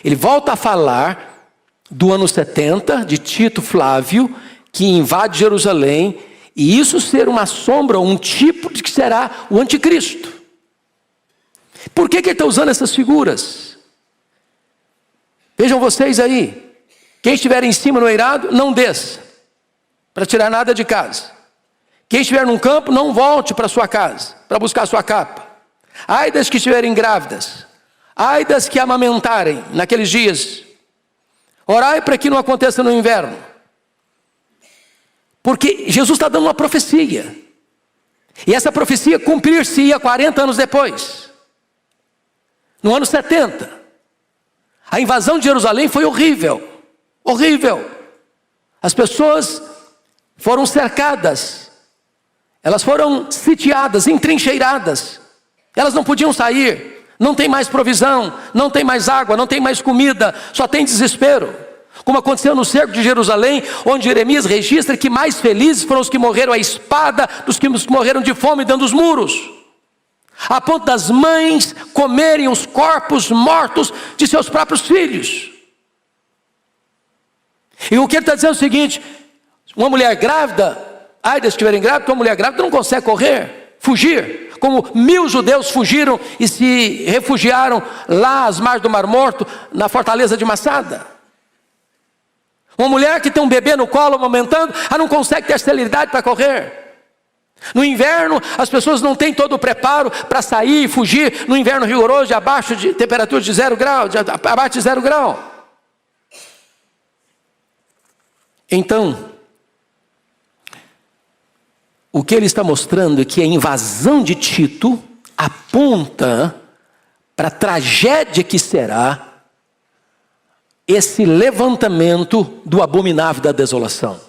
Ele volta a falar do ano 70, de Tito Flávio, que invade Jerusalém, e isso ser uma sombra, um tipo de que será o anticristo. Por que ele está usando essas figuras? Vejam vocês aí, quem estiver em cima no eirado, não desça, para tirar nada de casa. Quem estiver num campo, não volte para sua casa, para buscar sua capa. Ai das que estiverem grávidas, ai das que amamentarem naqueles dias. Orai para que não aconteça no inverno. Porque Jesus está dando uma profecia. E essa profecia cumprir-se-ia 40 anos depois. No ano 70. A invasão de Jerusalém foi horrível. Horrível. As pessoas foram cercadas. Elas foram sitiadas, entrincheiradas. Elas não podiam sair, não tem mais provisão, não tem mais água, não tem mais comida, só tem desespero. Como aconteceu no cerco de Jerusalém, onde Jeremias registra que mais felizes foram os que morreram à espada dos que morreram de fome dentro dos muros. A ponto das mães comerem os corpos mortos de seus próprios filhos. E o que ele está dizendo é o seguinte: uma mulher grávida, ai das que estiverem grávidas, uma mulher grávida não consegue correr, fugir. Como 1000 judeus fugiram e se refugiaram lá às margens do Mar Morto, na fortaleza de Massada. Uma mulher que tem um bebê no colo amamentando, ela não consegue ter celeridade para correr. No inverno, as pessoas não têm todo o preparo para sair e fugir no inverno rigoroso de abaixo de temperatura de 0 grau, abaixo de 0 grau. Então, o que ele está mostrando é que a invasão de Tito aponta para a tragédia que será esse levantamento do abominável da desolação,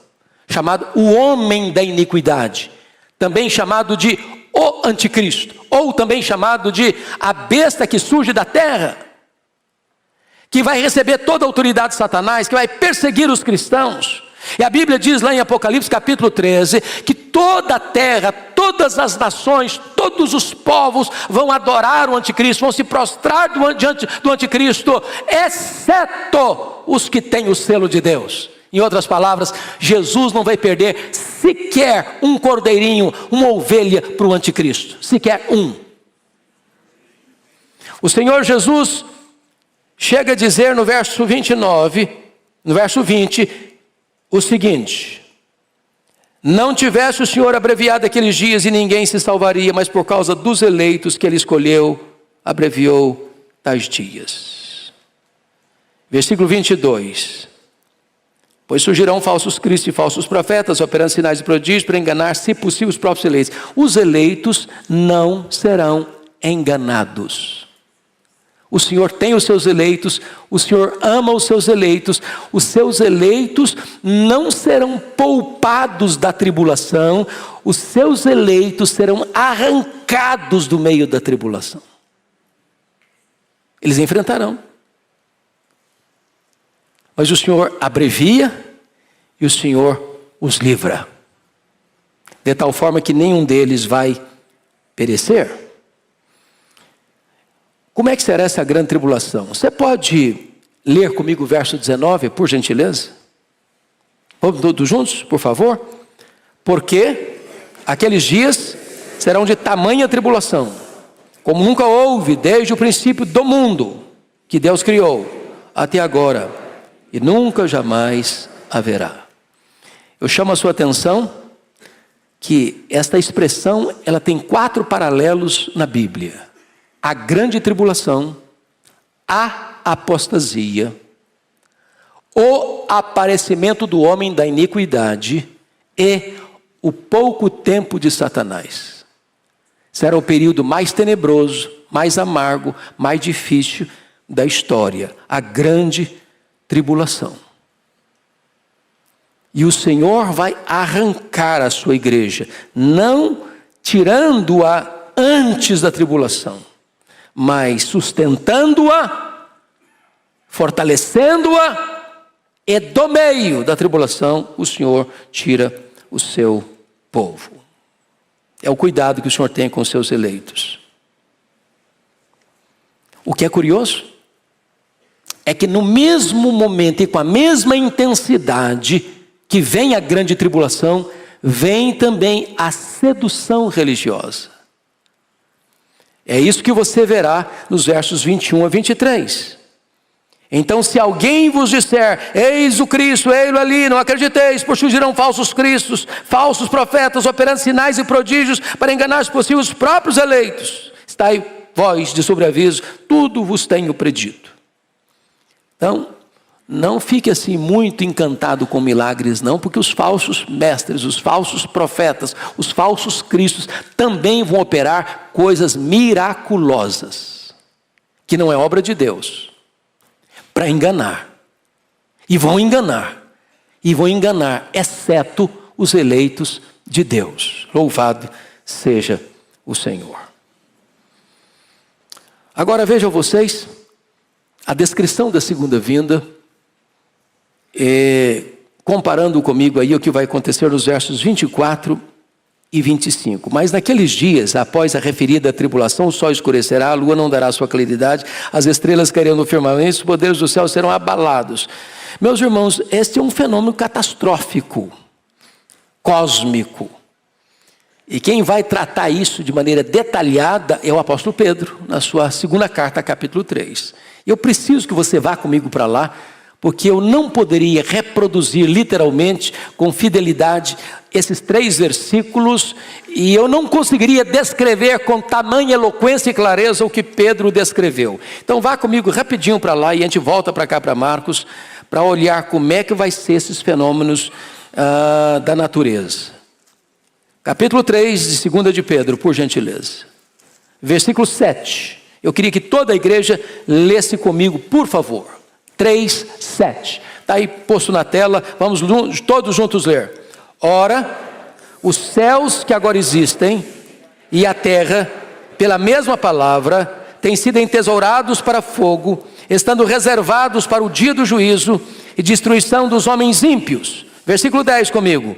chamado o homem da iniquidade, também chamado de o anticristo, ou também chamado de a besta que surge da terra, que vai receber toda a autoridade de Satanás, que vai perseguir os cristãos. E a Bíblia diz lá em Apocalipse capítulo 13, que toda a terra, todas as nações, todos os povos vão adorar o anticristo, vão se prostrar diante do anticristo, exceto os que têm o selo de Deus. Em outras palavras, Jesus não vai perder sequer um cordeirinho, uma ovelha para o anticristo, sequer um. O Senhor Jesus chega a dizer no verso 29, no verso 20, o seguinte: não tivesse o Senhor abreviado aqueles dias e ninguém se salvaria, mas por causa dos eleitos que ele escolheu, abreviou tais dias. Versículo 22. Pois surgirão falsos cristos e falsos profetas, operando sinais e prodígios para enganar, se possível, os próprios eleitos. Os eleitos não serão enganados. O Senhor tem os seus eleitos, o Senhor ama os seus eleitos não serão poupados da tribulação, os seus eleitos serão arrancados do meio da tribulação. Eles enfrentarão. Mas o Senhor abrevia e o Senhor os livra, de tal forma que nenhum deles vai perecer. Como é que será essa grande tribulação? Você pode ler comigo o verso 19, por gentileza? Vamos todos juntos, por favor? Porque aqueles dias serão de tamanha tribulação, como nunca houve desde o princípio do mundo que Deus criou até agora, e nunca jamais haverá. Eu chamo a sua atenção que esta expressão ela tem 4 paralelos na Bíblia: a grande tribulação, a apostasia, o aparecimento do homem da iniquidade e o pouco tempo de Satanás. Será o período mais tenebroso, mais amargo, mais difícil da história, a grande tribulação. E o Senhor vai arrancar a sua igreja, não tirando-a antes da tribulação, mas sustentando-a, fortalecendo-a, e do meio da tribulação o Senhor tira o seu povo. É o cuidado que o Senhor tem com os seus eleitos. O que é curioso é que no mesmo momento e com a mesma intensidade que vem a grande tribulação, vem também a sedução religiosa. É isso que você verá nos versos 21 a 23. Então, se alguém vos disser, eis o Cristo, ei-lo ali, não acrediteis, pois surgirão falsos cristos, falsos profetas, operando sinais e prodígios para enganar, se possível, os próprios eleitos. Estai vós de sobreaviso, tudo vos tenho predito. Então, não fique assim muito encantado com milagres não, porque os falsos mestres, os falsos profetas, os falsos cristos também vão operar coisas miraculosas, que não é obra de Deus, para enganar. E vão enganar, exceto os eleitos de Deus. Louvado seja o Senhor. Agora vejam vocês, a descrição da segunda vinda, comparando comigo aí o que vai acontecer nos versos 24 e 25. Mas naqueles dias, após a referida tribulação, o sol escurecerá, a lua não dará sua claridade, as estrelas cairão no firmamento, os poderes do céu serão abalados. Meus irmãos, este é um fenômeno catastrófico, cósmico. E quem vai tratar isso de maneira detalhada é o apóstolo Pedro, na sua segunda carta, capítulo 3. Eu preciso que você vá comigo para lá, porque eu não poderia reproduzir literalmente, com fidelidade, esses 3 versículos e eu não conseguiria descrever com tamanha eloquência e clareza o que Pedro descreveu. Então vá comigo rapidinho para lá e a gente volta para cá para Marcos, para olhar como é que vai ser esses fenômenos da natureza. Capítulo 3 de 2 de Pedro, por gentileza. Versículo 7. Eu queria que toda a igreja lesse comigo, por favor. 3, 7. Está aí posto na tela, vamos todos juntos ler. Ora, os céus que agora existem e a terra, pela mesma palavra, têm sido entesourados para fogo, estando reservados para o dia do juízo e destruição dos homens ímpios. Versículo 10 comigo.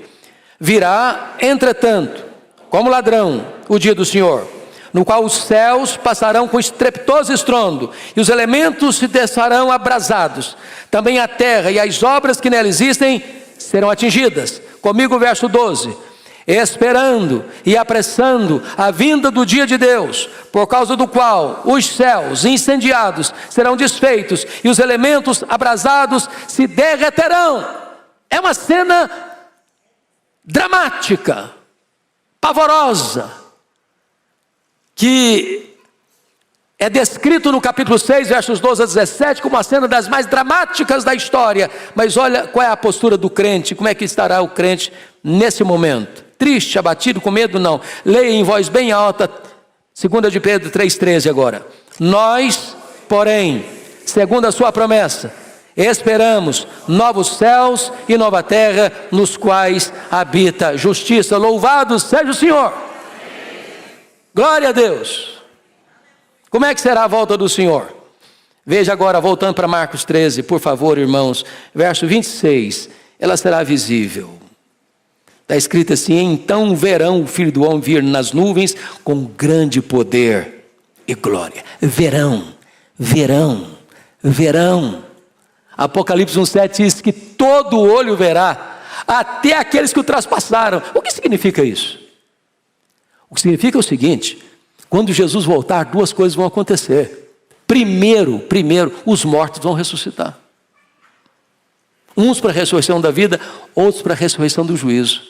Virá, entretanto, como ladrão, o dia do Senhor, no qual os céus passarão com estrepitoso estrondo, e os elementos se desfarão abrasados. Também a terra e as obras que nela existem serão atingidas. Comigo o verso 12. Esperando e apressando a vinda do dia de Deus, por causa do qual os céus incendiados serão desfeitos, e os elementos abrasados se derreterão. É uma cena dramática, pavorosa, que é descrito no capítulo 6, versos 12 a 17, como uma cena das mais dramáticas da história. Mas olha qual é a postura do crente, como é que estará o crente nesse momento. Triste, abatido, com medo? Não. Leia em voz bem alta, 2 de Pedro 3,13 agora. Nós, porém, segundo a sua promessa, esperamos novos céus e nova terra, nos quais habita justiça. Louvado seja o Senhor. Glória a Deus. Como é que será a volta do Senhor? Veja agora, voltando para Marcos 13, por favor, irmãos, verso 26, ela será visível. Está escrito assim: então verão o Filho do Homem vir nas nuvens com grande poder e glória. Verão, verão, verão. Apocalipse 1,7 diz que todo olho verá, até aqueles que o traspassaram. O que significa isso? O que significa é o seguinte: quando Jesus voltar, 2 coisas vão acontecer. Primeiro, os mortos vão ressuscitar. Uns para a ressurreição da vida, outros para a ressurreição do juízo.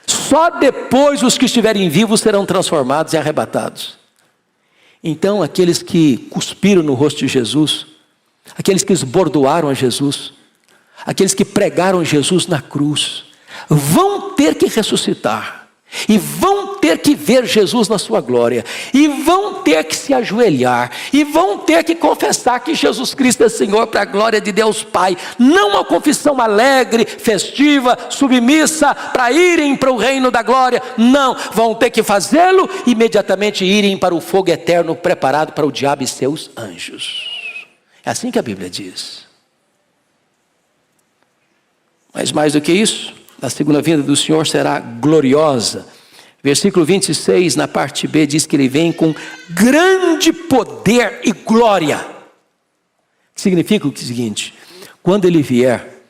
Só depois os que estiverem vivos serão transformados e arrebatados. Então aqueles que cuspiram no rosto de Jesus, aqueles que esbordoaram a Jesus, aqueles que pregaram Jesus na cruz, vão ter que ressuscitar. E vão ter que ver Jesus na sua glória, e vão ter que se ajoelhar, e vão ter que confessar que Jesus Cristo é Senhor, para a glória de Deus Pai. Não uma confissão alegre, festiva, submissa, para irem para o reino da glória. Não, vão ter que fazê-lo, imediatamente irem para o fogo eterno preparado para o diabo e seus anjos. É assim que a Bíblia diz. Mas mais do que isso, a segunda vinda do Senhor será gloriosa. Versículo 26, na parte B, diz que ele vem com grande poder e glória. Significa o seguinte: quando ele vier,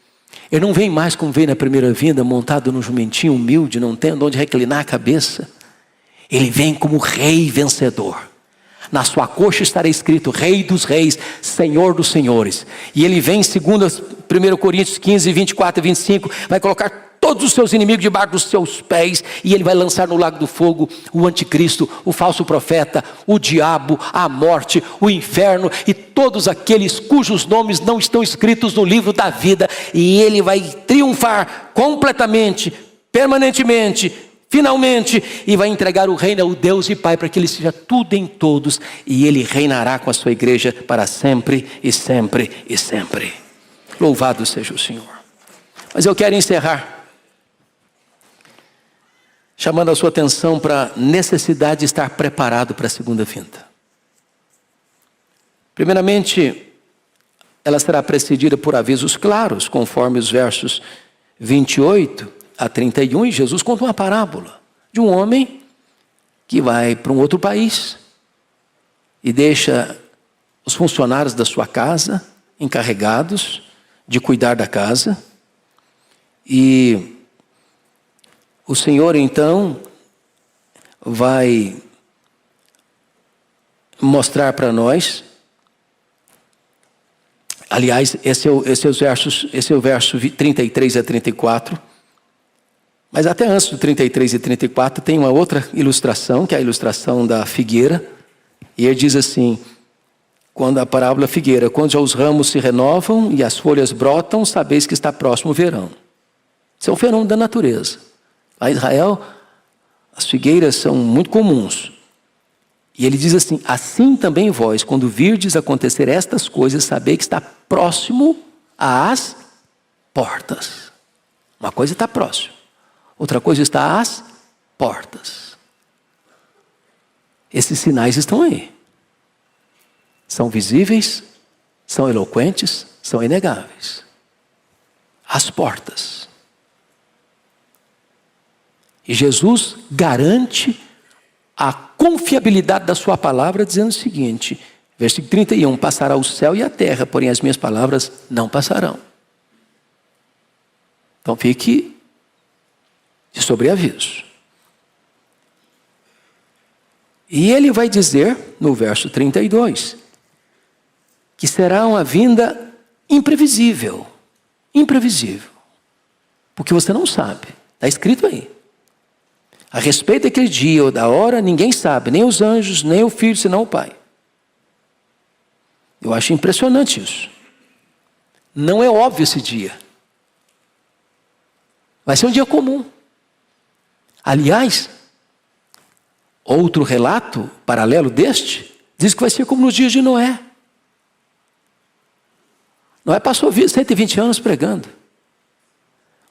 ele não vem mais como veio na primeira vinda, montado num jumentinho humilde, não tendo onde reclinar a cabeça. Ele vem como rei vencedor. Na sua coxa estará escrito: Rei dos reis, Senhor dos senhores. E ele vem, segundo 1 Coríntios 15, 24 e 25, vai colocar todos os seus inimigos debaixo dos seus pés, e ele vai lançar no lago do fogo o anticristo, o falso profeta, o diabo, a morte, o inferno e todos aqueles cujos nomes não estão escritos no livro da vida. E ele vai triunfar completamente, permanentemente, finalmente, e vai entregar o reino ao Deus e Pai, para que ele seja tudo em todos, e ele reinará com a sua igreja para sempre e sempre e sempre. Louvado seja o Senhor. Mas eu quero encerrar chamando a sua atenção para a necessidade de estar preparado para a segunda vinda. Primeiramente, ela será precedida por avisos claros, conforme os versos 28 a 31, e Jesus conta uma parábola de um homem que vai para um outro país e deixa os funcionários da sua casa encarregados de cuidar da casa. E o Senhor então vai mostrar para nós, aliás, esse é o verso 33 a 34, Mas até antes do 33 e 34 tem uma outra ilustração, que é a ilustração da figueira. E ele diz assim, quando a parábola figueira, quando já os ramos se renovam e as folhas brotam, sabeis que está próximo o verão. Isso é um fenômeno da natureza. Lá em Israel, as figueiras são muito comuns. E ele diz assim, assim também vós, quando virdes acontecer estas coisas, sabei que está próximo às portas. Uma coisa está próximo. Outra coisa está às portas. Esses sinais estão aí. São visíveis, são eloquentes, são inegáveis. As portas. E Jesus garante a confiabilidade da sua palavra, dizendo o seguinte, versículo 31, passará o céu e a terra, porém as minhas palavras não passarão. Então fique de sobreaviso. E ele vai dizer, no verso 32, que será uma vinda imprevisível. Imprevisível. Porque você não sabe. Está escrito aí. A respeito daquele dia ou da hora, ninguém sabe. Nem os anjos, nem o Filho, senão o Pai. Eu acho impressionante isso. Não é óbvio esse dia. Vai ser um dia comum. Aliás, outro relato paralelo deste, diz que vai ser como nos dias de Noé. Noé passou 120 anos pregando.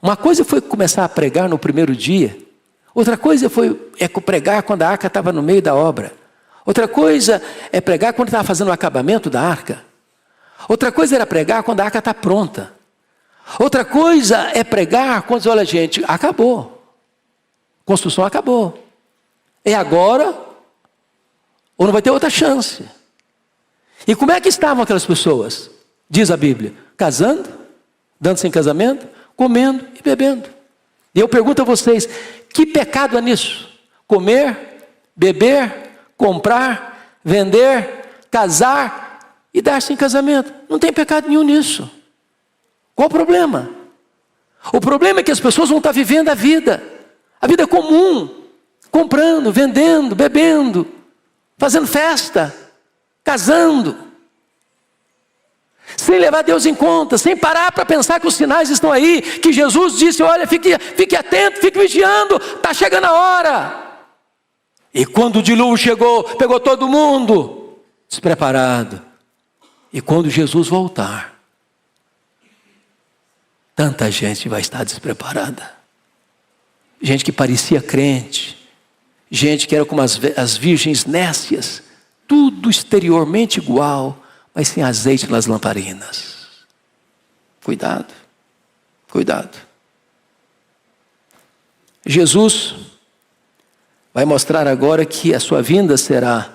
Uma coisa foi começar a pregar no primeiro dia. Outra coisa é pregar quando a arca estava no meio da obra. Outra coisa é pregar quando estava fazendo o acabamento da arca. Outra coisa era pregar quando a arca está pronta. Outra coisa é pregar quando, olha gente, acabou. Construção acabou. É agora ou não vai ter outra chance. E como é que estavam aquelas pessoas? Diz a Bíblia, casando, dando-se em casamento, comendo e bebendo. E eu pergunto a vocês, que pecado é nisso? Comer, beber, comprar, vender, casar e dar-se em casamento. Não tem pecado nenhum nisso. Qual o problema? O problema é que as pessoas vão estar vivendo a vida comum, comprando, vendendo, bebendo, fazendo festa, casando, sem levar Deus em conta, sem parar para pensar que os sinais estão aí, que Jesus disse, olha, fique atento, fique vigiando, está chegando a hora. E quando o dilúvio chegou, pegou todo mundo despreparado. E quando Jesus voltar, tanta gente vai estar despreparada. Gente que parecia crente, gente que era como as virgens nécias, tudo exteriormente igual, mas sem azeite nas lamparinas. Cuidado, cuidado. Jesus vai mostrar agora que a sua vinda será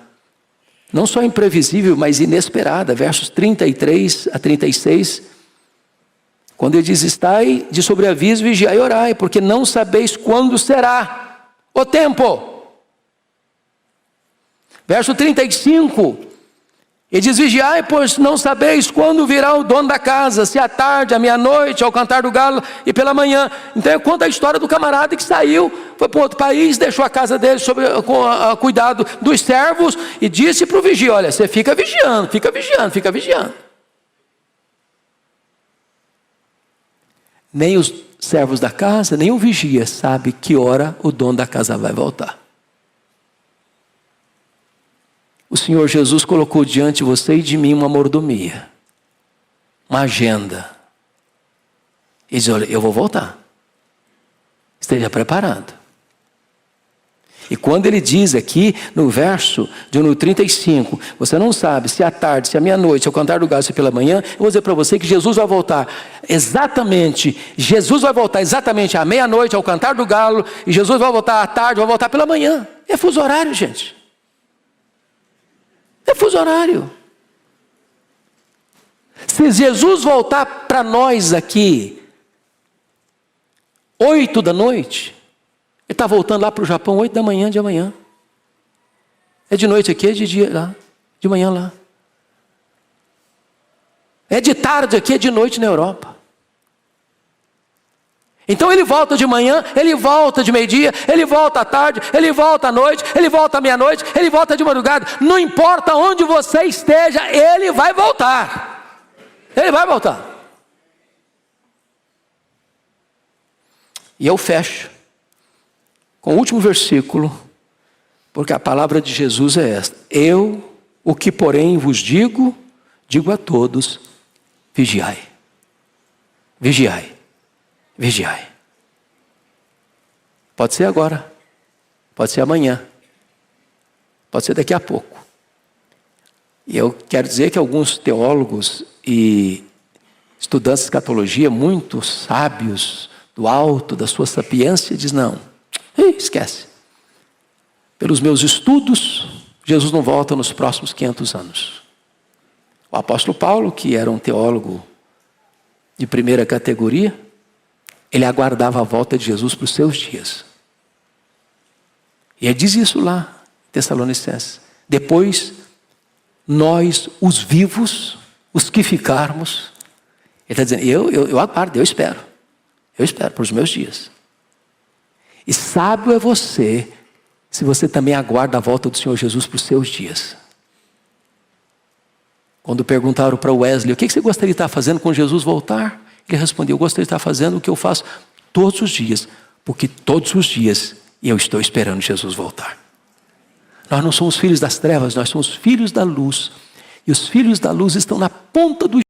não só imprevisível, mas inesperada. Versos 33 a 36, quando ele diz, estai de sobreaviso, vigiai e orai, porque não sabeis quando será o tempo. Verso 35, ele diz, vigiai, pois não sabeis quando virá o dono da casa, se à tarde, à meia-noite, ao cantar do galo e pela manhã. Então conta a história do camarada que saiu, foi para outro país, deixou a casa dele com cuidado dos servos e disse para o vigia, olha, você fica vigiando, fica vigiando, fica vigiando. Nem os servos da casa, nem o vigia sabe que hora o dono da casa vai voltar. O Senhor Jesus colocou diante de você e de mim uma mordomia, uma agenda. Ele diz, olha, eu vou voltar. Esteja preparado. E quando ele diz aqui, no verso no 35, você não sabe se à tarde, se à meia-noite, se ao cantar do galo, se pela manhã, eu vou dizer para você que Jesus vai voltar exatamente à meia-noite, ao cantar do galo, e Jesus vai voltar à tarde, vai voltar pela manhã. É fuso horário, gente. É fuso horário. Se Jesus voltar para nós aqui 8 da noite, ele está voltando lá para o Japão 8 da manhã de amanhã. É de noite aqui, é de dia lá, de manhã lá. É de tarde aqui, é de noite na Europa. Então ele volta de manhã, ele volta de meio-dia, ele volta à tarde, ele volta à noite, ele volta à meia-noite, ele volta de madrugada. Não importa onde você esteja, ele vai voltar. Ele vai voltar. E eu fecho com o último versículo, porque a palavra de Jesus é esta: eu, o que porém vos digo, digo a todos, vigiai. Vigiai. Vigiai. Pode ser agora, pode ser amanhã, pode ser daqui a pouco. E eu quero dizer que alguns teólogos e estudantes de escatologia, muito sábios, do alto da sua sapiência, dizem: não, esquece. Pelos meus estudos, Jesus não volta nos próximos 500 anos. O apóstolo Paulo, que era um teólogo de primeira categoria, ele aguardava a volta de Jesus para os seus dias. E ele diz isso lá, em Tessalonicenses. Depois, nós, os vivos, os que ficarmos, ele está dizendo: eu aguardo, eu espero para os meus dias. E sábio é você, se você também aguarda a volta do Senhor Jesus para os seus dias. Quando perguntaram para Wesley: o que você gostaria de estar fazendo quando Jesus voltar? Ele respondeu: eu gostaria de estar fazendo o que eu faço todos os dias, porque todos os dias eu estou esperando Jesus voltar. Nós não somos filhos das trevas, nós somos filhos da luz. E os filhos da luz estão na ponta do